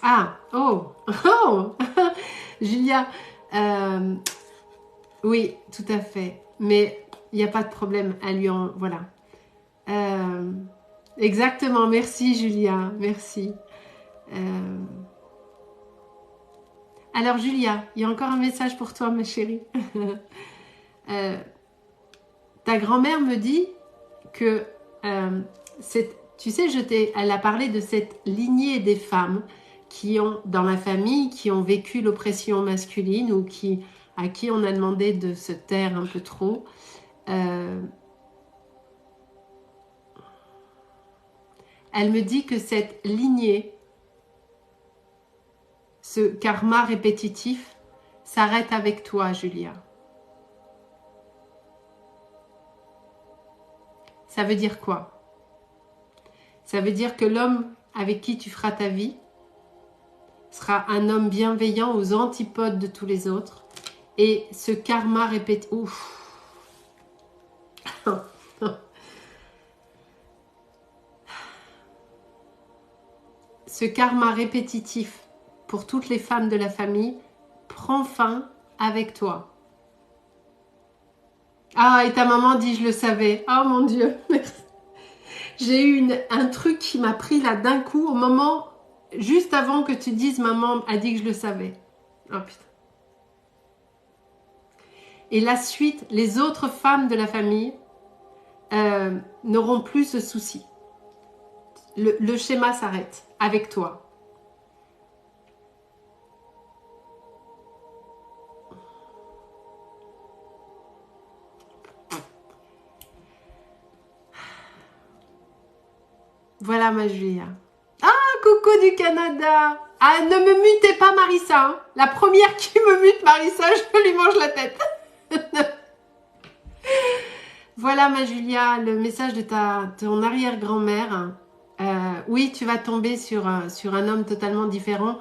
Ah, oh, oh, Julia, oui, tout à fait. Mais il n'y a pas de problème à lui en... Voilà. Exactement, merci Julia, merci. Alors Julia, il y a encore un message pour toi, ma chérie. Ta grand-mère me dit que, tu sais, elle a parlé de cette lignée des femmes qui ont, dans la famille, qui ont vécu l'oppression masculine ou à qui on a demandé de se taire un peu trop. Elle me dit que cette lignée, ce karma répétitif, s'arrête avec toi, Julia. Ça veut dire quoi? Ça veut dire que l'homme avec qui tu feras ta vie sera un homme bienveillant aux antipodes de tous les autres. Et ce karma répétitif... Ouf. Ce karma répétitif pour toutes les femmes de la famille prend fin avec toi. Ah, et ta maman dit, je le savais. Oh mon Dieu, merci. J'ai eu un truc qui m'a pris là d'un coup au moment, juste avant que tu dises, maman a dit que je le savais. Oh putain. Et la suite, les autres femmes de la famille n'auront plus ce souci. Le schéma s'arrête avec toi. Voilà ma Julia. Ah, coucou du Canada. Ah, ne me mutez pas Marissa. Hein. La première qui me mute Marissa, je lui mange la tête. Voilà ma Julia, le message de ton arrière-grand-mère. Oui, tu vas tomber sur un homme totalement différent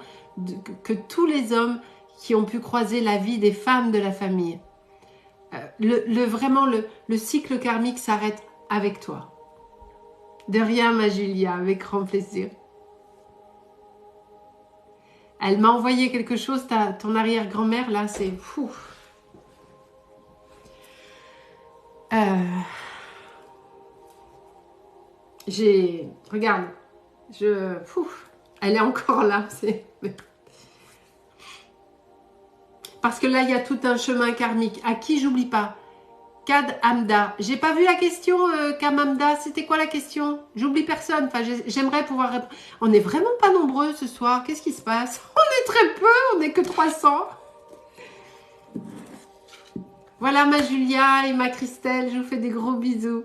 que tous les hommes qui ont pu croiser la vie des femmes de la famille. Vraiment, le cycle karmique s'arrête avec toi. De rien, ma Julia, avec grand plaisir. Elle m'a envoyé quelque chose, ton arrière-grand-mère, là, c'est fou. Regarde, elle est encore là. Parce que là, il y a tout un chemin karmique. À qui j'oublie pas? Kad Hamda. J'ai pas vu la question, Kam Hamda. C'était quoi la question? J'oublie personne. Enfin, j'aimerais pouvoir répondre. On n'est vraiment pas nombreux ce soir. Qu'est-ce qui se passe? On est très peu. On n'est que 300. Voilà ma Julia et ma Christelle. Je vous fais des gros bisous.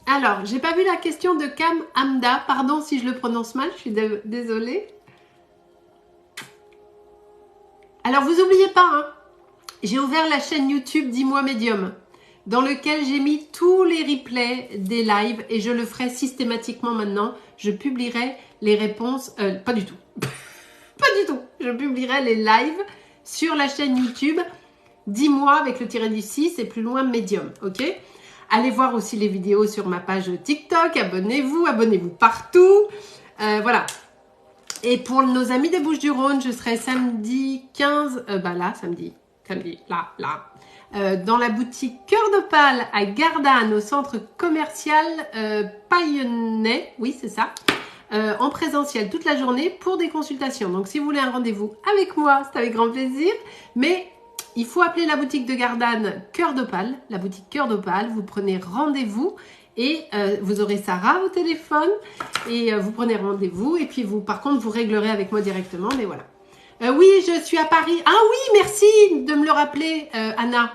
Alors, j'ai pas vu la question de Kam Hamda. Pardon si je le prononce mal, je suis désolée. Alors, vous n'oubliez pas, hein, j'ai ouvert la chaîne YouTube Dis-moi Médium, dans lequel j'ai mis tous les replays des lives et je le ferai systématiquement maintenant. Je publierai les réponses, pas du tout, pas du tout. Je publierai les lives sur la chaîne YouTube Dis-moi avec le tiré du 6 et plus loin Médium, ok? Allez voir aussi les vidéos sur ma page TikTok, abonnez-vous partout. Voilà. Et pour nos amis des Bouches-du-Rhône, je serai samedi 15, samedi, dans la boutique Cœur d'Opale à Gardanne, au centre commercial Paillonnet, oui c'est ça, en présentiel toute la journée pour des consultations. Donc si vous voulez un rendez-vous avec moi, c'est avec grand plaisir, mais il faut appeler la boutique de Gardanne Cœur d'Opale, la boutique Cœur d'Opale. Vous prenez rendez-vous et vous aurez Sarah au téléphone et vous prenez rendez-vous et puis par contre, vous réglerez avec moi directement. Mais voilà. Oui, je suis à Paris. Ah oui, merci de me le rappeler, Anna.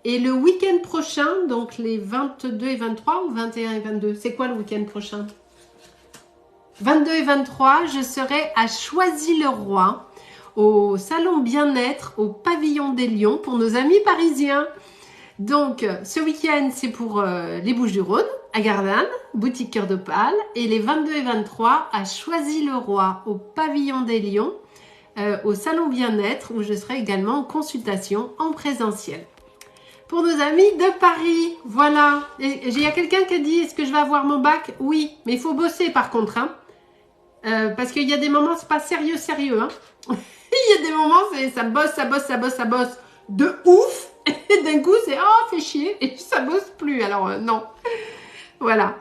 Et le week-end prochain, donc les 22 et 23 ou 21 et 22, c'est quoi le week-end prochain? 22 et 23, je serai à Choisy-le-Roi, au salon bien-être, au pavillon des Lions pour nos amis parisiens. Donc, ce week-end, c'est pour les Bouches-du-Rhône, à Gardanne, boutique Cœur d'Opale, et les 22 et 23 à Choisy-le-Roi, au pavillon des Lions, au salon bien-être, où je serai également en consultation en présentiel. Pour nos amis de Paris, voilà. Il y a quelqu'un qui a dit, est-ce que je vais avoir mon bac? Oui, mais il faut bosser par contre, hein. Parce qu'il y a des moments, c'est pas sérieux, hein. Il y a des moments, ça bosse de ouf. Et d'un coup, c'est oh, fait chier. Et ça bosse plus. Alors, non. Voilà.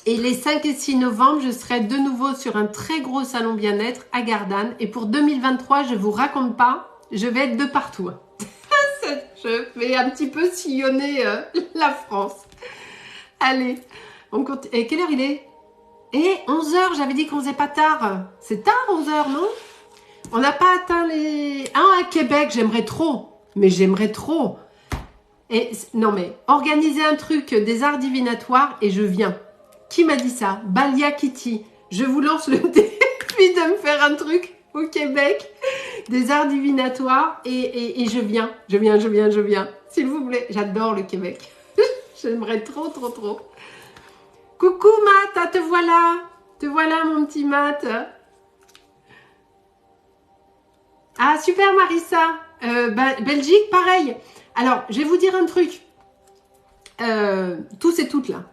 Et les 5 et 6 novembre, je serai de nouveau sur un très gros salon bien-être à Gardanne. Et pour 2023, je vous raconte pas, je vais être de partout. Je vais un petit peu sillonner la France. Allez, on continue. Et quelle heure il est? 11h, j'avais dit qu'on faisait pas tard. C'est tard, 11h, non? On n'a pas atteint les... Ah, à Québec, j'aimerais trop. Mais j'aimerais trop. Et non, mais organiser un truc des arts divinatoires et je viens. Qui m'a dit ça? Balia Kitty. Je vous lance le défi de me faire un truc au Québec des arts divinatoires et je viens. Je viens. S'il vous plaît. J'adore le Québec. J'aimerais trop. Coucou Matt, te voilà. Te voilà mon petit Matt. Ah super Marissa. Belgique pareil. Alors je vais vous dire un truc. Tous et toutes là.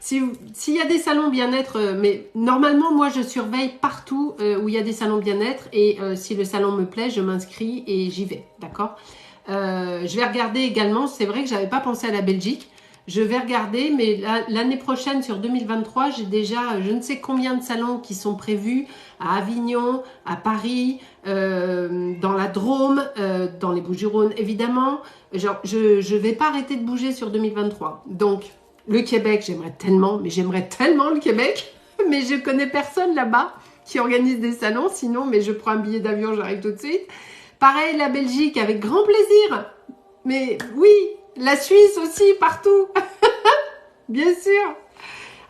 S'il y a des salons bien-être, mais normalement moi je surveille partout où il y a des salons bien-être et si le salon me plaît, je m'inscris et j'y vais, d'accord. Je vais regarder également, c'est vrai que j'avais pas pensé à la Belgique. Je vais regarder, mais l'année prochaine, sur 2023, j'ai déjà je ne sais combien de salons qui sont prévus à Avignon, à Paris, dans la Drôme, dans les Bouches-du-Rhône, évidemment. Genre, je ne vais pas arrêter de bouger sur 2023. Donc, le Québec, j'aimerais tellement, mais j'aimerais tellement le Québec, mais je connais personne là-bas qui organise des salons, sinon, mais je prends un billet d'avion, j'arrive tout de suite. Pareil, la Belgique, avec grand plaisir. Mais oui, la Suisse aussi, partout. Bien sûr.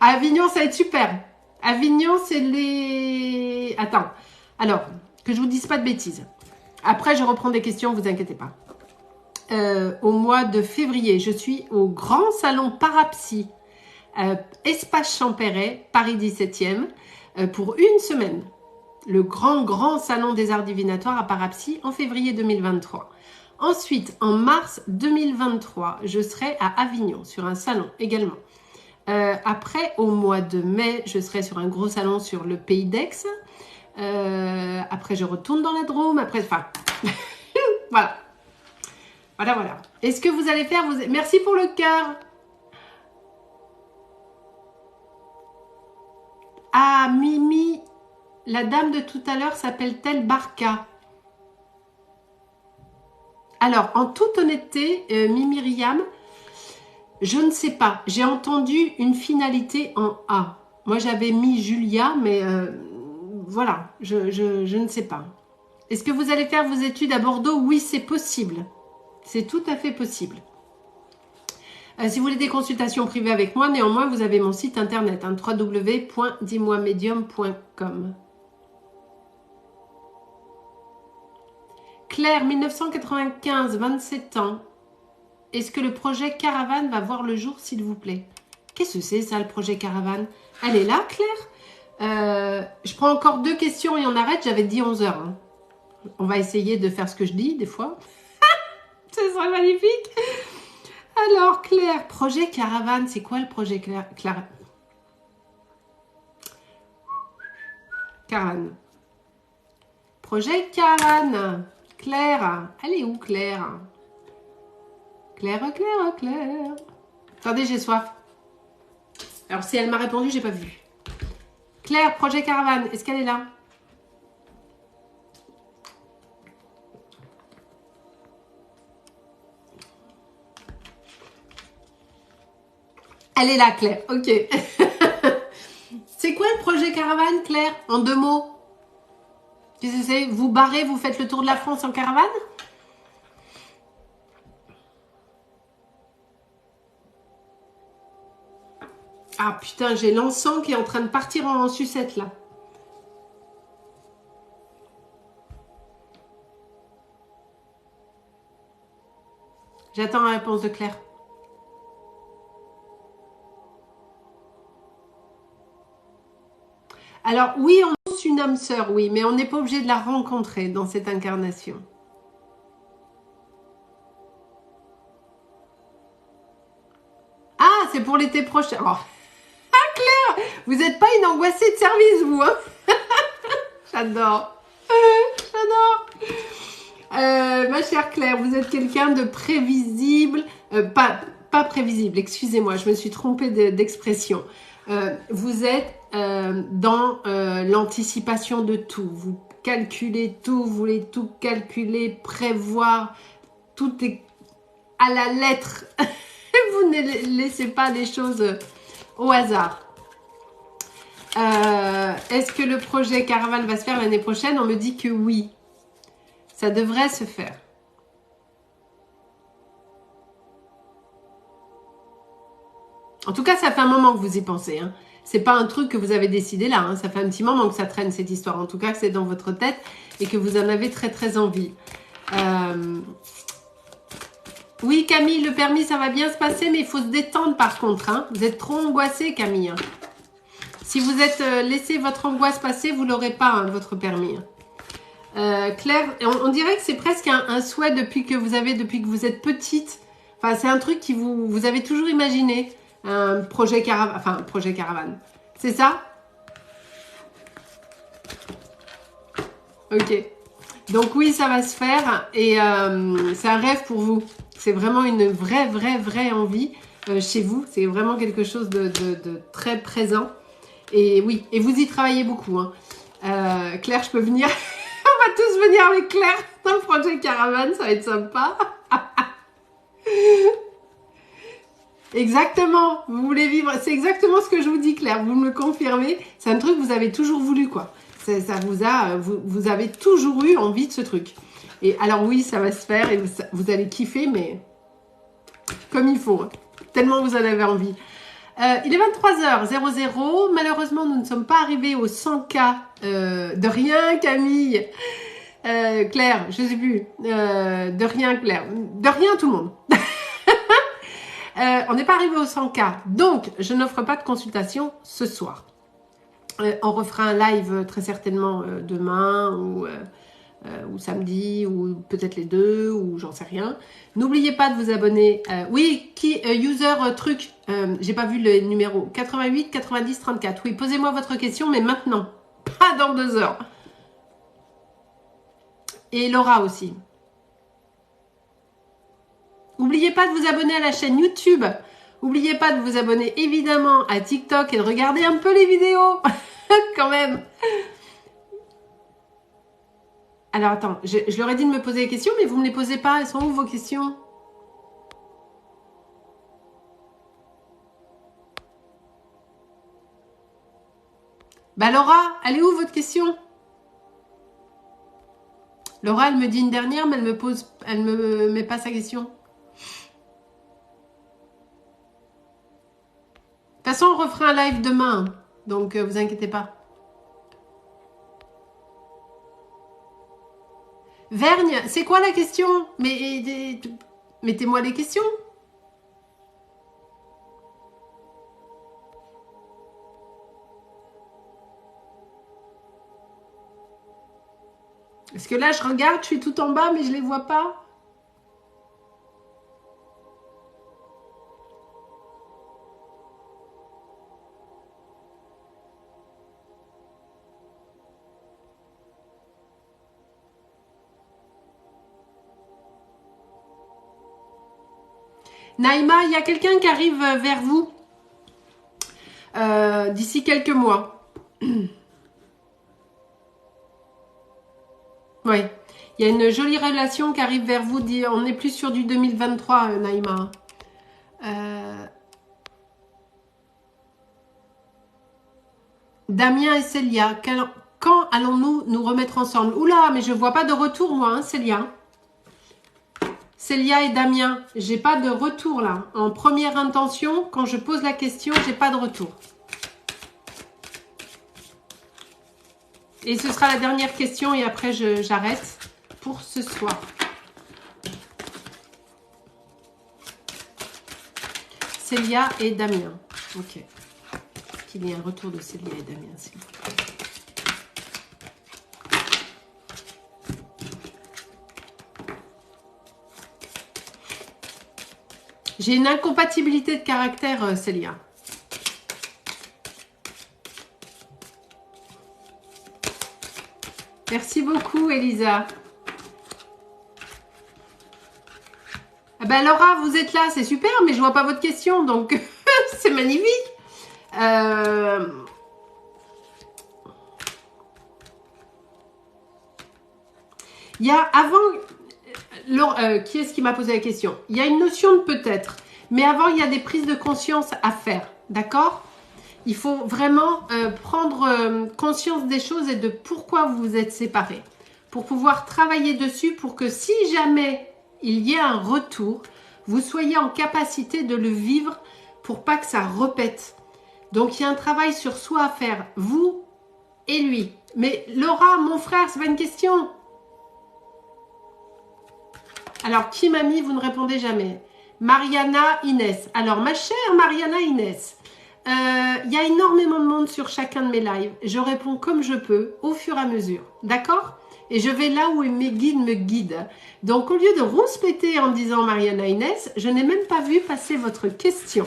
À Avignon, ça va être super. Avignon, c'est les... Attends. Alors, que je vous dise pas de bêtises. Après, je reprends des questions, vous inquiétez pas. Au mois de février, je suis au Grand Salon Parapsy, Espace Champéret, Paris 17e, pour une semaine. Le grand salon des arts divinatoires à Parapsy en février 2023. Ensuite, en mars 2023, je serai à Avignon sur un salon également. Après, au mois de mai, je serai sur un gros salon sur le Pays d'Aix. Après, je retourne dans la Drôme. Après, enfin, voilà. Voilà. Est-ce que vous allez faire... Merci pour le cœur. Ah, Mimi, la dame de tout à l'heure s'appelle-t-elle Barca? Alors, en toute honnêteté, Mimiriam, je ne sais pas. J'ai entendu une finalité en A. Moi, j'avais mis Julia, mais voilà, je ne sais pas. Est-ce que vous allez faire vos études à Bordeaux? Oui, c'est possible. C'est tout à fait possible. Si vous voulez des consultations privées avec moi, néanmoins, vous avez mon site internet, hein, www.dis-moi-medium.com. Claire, 1995, 27 ans. Est-ce que le projet Caravane va voir le jour, s'il vous plaît? Qu'est-ce que c'est, ça, le projet Caravane? Elle est là, Claire? Je prends encore 2 questions et on arrête. J'avais dit 11 heures. Hein. On va essayer de faire ce que je dis, des fois. Ce serait magnifique. Alors, Claire, projet Caravane. C'est quoi le projet Caravane? Projet Caravane. Claire. Elle est où, Claire? Claire. Attendez, j'ai soif. Alors, si elle m'a répondu, j'ai pas vu. Claire, projet Caravane. Est-ce qu'elle est là? Elle est là, Claire. Ok. C'est quoi le projet Caravane, Claire? En 2 mots. Qu'est-ce que c'est? Vous barrez, vous faites le tour de la France en caravane? Ah putain, j'ai l'encens qui est en train de partir en sucette là. J'attends la réponse de Claire. Alors oui, on lance une âme sœur, oui, mais on n'est pas obligé de la rencontrer dans cette incarnation. Ah, c'est pour l'été prochain. Oh. Ah Claire, vous n'êtes pas une angoissée de service, vous, hein? J'adore. J'adore. Ma chère Claire, vous êtes quelqu'un de prévisible, pas prévisible, excusez-moi, je me suis trompée d'expression. Vous êtes dans l'anticipation de tout. Vous calculez tout, vous voulez tout calculer, prévoir. Tout est à la lettre. Vous ne laissez pas les choses au hasard. Est-ce que le projet Caravane va se faire l'année prochaine? On me dit que oui. Ça devrait se faire. En tout cas, ça fait un moment que vous y pensez. Hein. C'est pas un truc que vous avez décidé là. Hein. Ça fait un petit moment que ça traîne cette histoire. En tout cas, que c'est dans votre tête et que vous en avez très envie. Oui, Camille, le permis, ça va bien se passer, mais il faut se détendre par contre. Hein. Vous êtes trop angoissée, Camille. Hein. Si vous êtes laissé votre angoisse passer, vous l'aurez pas, hein, votre permis. Claire, on dirait que c'est presque un souhait depuis que vous êtes petite. Enfin, c'est un truc qui vous avez toujours imaginé. Un projet caravane. Enfin, un projet caravane. C'est ça? Ok. Donc oui, ça va se faire et c'est un rêve pour vous. C'est vraiment une vraie envie chez vous. C'est vraiment quelque chose de très présent. Et oui, et vous y travaillez beaucoup. Hein. Claire, je peux venir. On va tous venir avec Claire dans le projet Caravane, ça va être sympa. Exactement, vous voulez vivre, c'est exactement ce que je vous dis Claire, vous me le confirmez, c'est un truc que vous avez toujours voulu quoi. Ça vous avez toujours eu envie de ce truc. Et alors oui, ça va se faire et vous allez kiffer, mais comme il faut, hein. Tellement vous en avez envie. Il est 23h00, malheureusement nous ne sommes pas arrivés aux 100K de rien Camille, Claire, je sais plus, de rien Claire, de rien tout le monde. On n'est pas arrivé aux 100K, donc je n'offre pas de consultation ce soir. On refera un live très certainement demain ou samedi ou peut-être les deux ou j'en sais rien. N'oubliez pas de vous abonner. Oui, user truc, j'ai pas vu le numéro 88 90 34. Oui, posez-moi votre question, mais maintenant, pas dans 2 heures. Et Laura aussi. N'oubliez pas de vous abonner à la chaîne YouTube. N'oubliez pas de vous abonner évidemment à TikTok et de regarder un peu les vidéos. Quand même. Alors attends, je leur ai dit de me poser des questions, mais vous ne me les posez pas. Elles sont où vos questions? Bah Laura, elle est où votre question? Laura, elle me dit une dernière, mais elle me met pas sa question. De toute façon, on refera un live demain, donc vous inquiétez pas. Vergne, c'est quoi la question? Mais mettez-moi les questions. Parce que là, je regarde, je suis tout en bas, mais je les vois pas. Naïma, il y a quelqu'un qui arrive vers vous d'ici quelques mois. Oui, il y a une jolie relation qui arrive vers vous. On n'est plus sur du 2023, Naïma. Damien et Célia, quand allons-nous nous remettre ensemble? Oula, mais je vois pas de retour, moi, hein, Célia. Célia et Damien, j'ai pas de retour là. En première intention, quand je pose la question, j'ai pas de retour. Et ce sera la dernière question et après j'arrête pour ce soir. Célia et Damien. Ok. Qu'il y ait un retour de Célia et Damien, s'il vous plaît. J'ai une incompatibilité de caractère, Célia. Merci beaucoup, Elisa. Ah ben Laura, vous êtes là, c'est super, mais je vois pas votre question, donc c'est magnifique. Il y a avant... qui est-ce qui m'a posé la question? Il y a une notion de peut-être, mais avant, il y a des prises de conscience à faire, d'accord? Il faut vraiment prendre conscience des choses et de pourquoi vous vous êtes séparés, pour pouvoir travailler dessus, pour que si jamais il y a un retour, vous soyez en capacité de le vivre pour pas que ça répète. Donc, il y a un travail sur soi à faire, vous et lui. Mais Laura, mon frère, c'est pas une question. Alors, qui m'a mis? Vous ne répondez jamais. Mariana Inès. Alors, ma chère Mariana Inès, il y a énormément de monde sur chacun de mes lives. Je réponds comme je peux, au fur et à mesure. D'accord? Et je vais là où mes guides me guident. Donc, au lieu de rouspéter en disant Mariana Inès, je n'ai même pas vu passer votre question.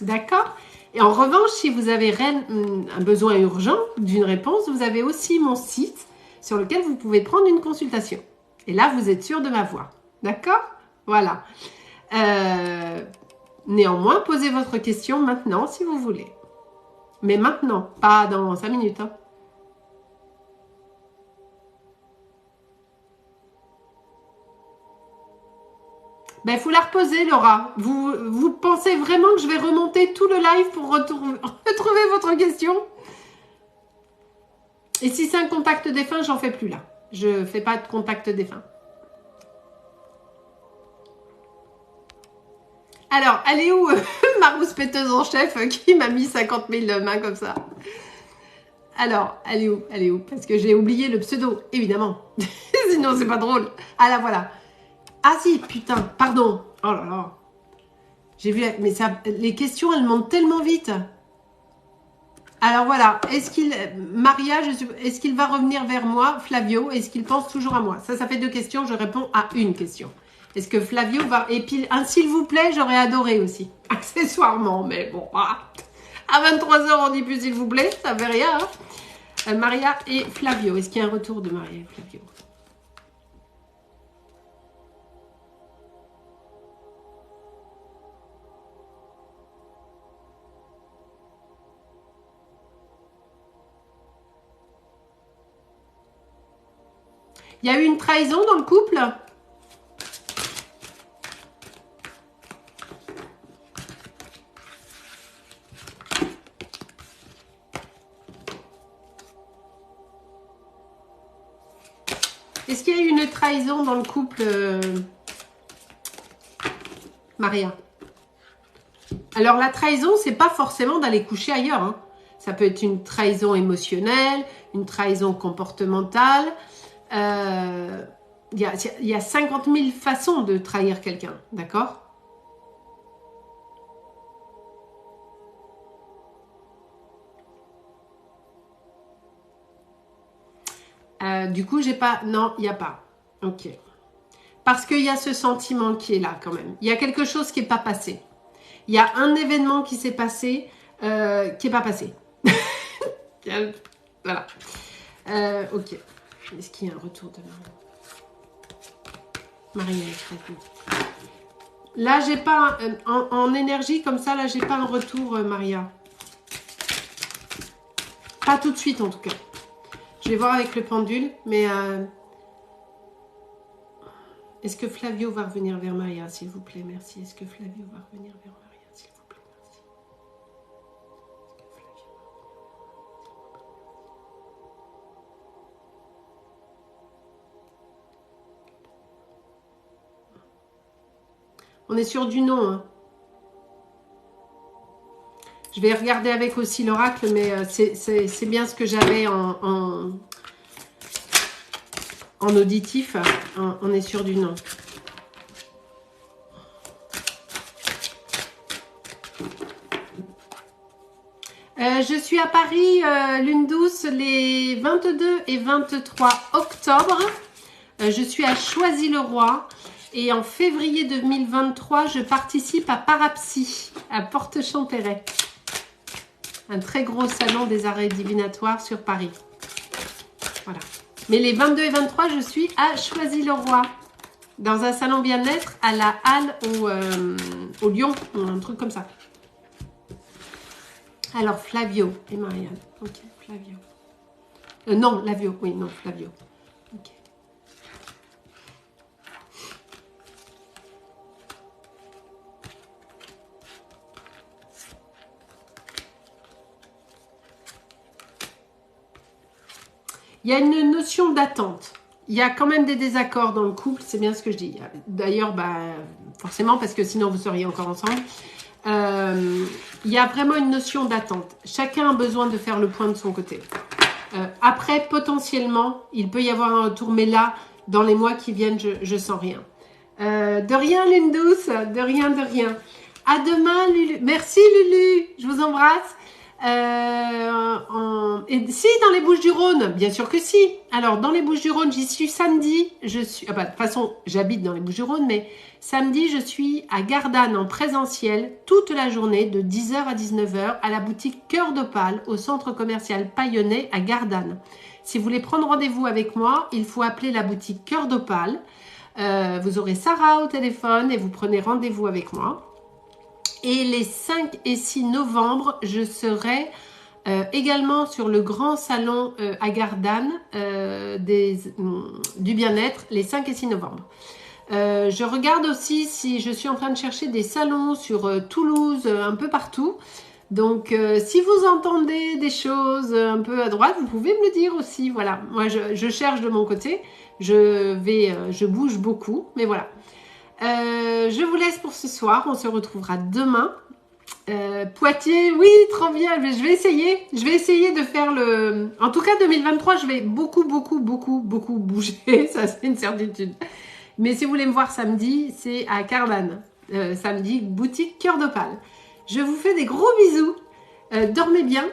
D'accord? Et en revanche, si vous avez un besoin urgent d'une réponse, vous avez aussi mon site sur lequel vous pouvez prendre une consultation. Et là, vous êtes sûr de m'avoir. D'accord? Voilà. Néanmoins, posez votre question maintenant si vous voulez. Mais maintenant, pas dans 5 minutes. Hein. Ben, faut la reposer, Laura. Vous pensez vraiment que je vais remonter tout le live pour retrouver votre question? Et si c'est un contact défunt, j'en fais plus là. Je fais pas de contact défunt. Alors, elle est où ma rouspéteuse en chef qui m'a mis 50 000 mains comme ça? Alors, elle est où? Elle est où? Parce que j'ai oublié le pseudo, évidemment. Sinon, c'est pas drôle. Ah là, voilà. Ah si, putain, pardon. Oh là là. J'ai vu, mais ça, les questions, elles montent tellement vite. Alors voilà, Maria, est-ce qu'il va revenir vers moi, Flavio? Est-ce qu'il pense toujours à moi? Ça fait 2 questions, je réponds à une question. Est-ce que Flavio va... Et puis, un s'il vous plaît, j'aurais adoré aussi. Accessoirement, mais bon. À 23h, on dit plus s'il vous plaît, ça fait rien. Hein. Maria et Flavio. Est-ce qu'il y a un retour de Maria et Flavio? Il y a eu une trahison dans le couple? Est-ce qu'il y a eu une trahison dans le couple, Maria? Alors la trahison, c'est pas forcément d'aller coucher ailleurs. Hein. Ça peut être une trahison émotionnelle, une trahison comportementale. Il y a 50 000 façons de trahir quelqu'un, d'accord? Du coup, j'ai pas... Non, il n'y a pas. Ok. Parce qu'il y a ce sentiment qui est là quand même. Il y a quelque chose qui n'est pas passé. Il y a un événement qui s'est passé qui n'est pas passé. Voilà. Ok. Est-ce qu'il y a un retour de Maria? Maria est très bien. Là, j'ai pas... En énergie comme ça, là, j'ai pas un retour, Maria. Pas tout de suite, en tout cas. Je vais voir avec le pendule, mais... Est-ce que Flavio va revenir vers Maria, s'il vous plaît? Merci. Est-ce que Flavio va revenir vers Maria, s'il vous plaît? Merci. On est sur du non. Hein. Je vais regarder avec aussi l'oracle, mais c'est bien ce que j'avais en auditif. On est sur du non. Je suis à Paris, lune douce, les 22 et 23 octobre. Je suis à Choisy-le-Roi. Et en février 2023, je participe à Parapsy, à Porte-Champéret. Un très gros salon des arts divinatoires sur Paris. Voilà. Mais les 22 et 23, je suis à Choisy-le-Roi. Dans un salon bien-être à la Halle au Lyon. Un truc comme ça. Alors, Flavio et Marianne. Ok, Flavio. Non, Lavio. Oui, non, Flavio. Ok. Il y a une notion d'attente. Il y a quand même des désaccords dans le couple, c'est bien ce que je dis. D'ailleurs, forcément, parce que sinon vous seriez encore ensemble. Il y a vraiment une notion d'attente. Chacun a besoin de faire le point de son côté. Après, potentiellement, il peut y avoir un retour, mais là, dans les mois qui viennent, je sens rien. De rien, Lune douce, de rien, de rien. À demain, Lulu. Merci, Lulu, je vous embrasse. Et si, dans les Bouches-du-Rhône, bien sûr que si. Alors, dans les Bouches-du-Rhône, j'y suis samedi. De toute façon, j'habite dans les Bouches-du-Rhône, mais samedi, je suis à Gardanne en présentiel toute la journée, de 10h à 19h, à la boutique Cœur d'Opale, au centre commercial Paillonnet à Gardanne. Si vous voulez prendre rendez-vous avec moi, il faut appeler la boutique Cœur d'Opale. Vous aurez Sarah au téléphone et vous prenez rendez-vous avec moi. Et les 5 et 6 novembre, je serai également sur le grand salon à Gardanne du bien-être, les 5 et 6 novembre. Je regarde aussi si je suis en train de chercher des salons sur Toulouse, un peu partout. Donc, si vous entendez des choses un peu à droite, vous pouvez me le dire aussi. Voilà, moi je cherche de mon côté. Je bouge beaucoup, mais voilà. Je vous laisse pour ce soir. On se retrouvera demain. Poitiers, oui, trop bien. Je vais essayer de faire le... En tout cas, 2023, je vais beaucoup bouger. Ça, c'est une certitude. Mais si vous voulez me voir samedi, c'est à Cardanne. Samedi, boutique Cœur d'Opale. Je vous fais des gros bisous. Dormez bien.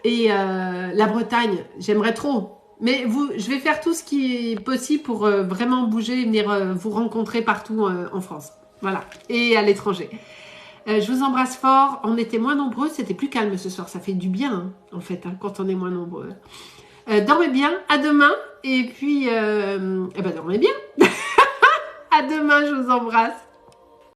Et la Bretagne, j'aimerais trop. Mais je vais faire tout ce qui est possible pour vraiment bouger et venir vous rencontrer partout en France. Voilà. Et à l'étranger. Je vous embrasse fort. On était moins nombreux. C'était plus calme ce soir. Ça fait du bien, hein, en fait, hein, quand on est moins nombreux. Dormez bien. À demain. Et puis, dormez bien. À demain. Je vous embrasse.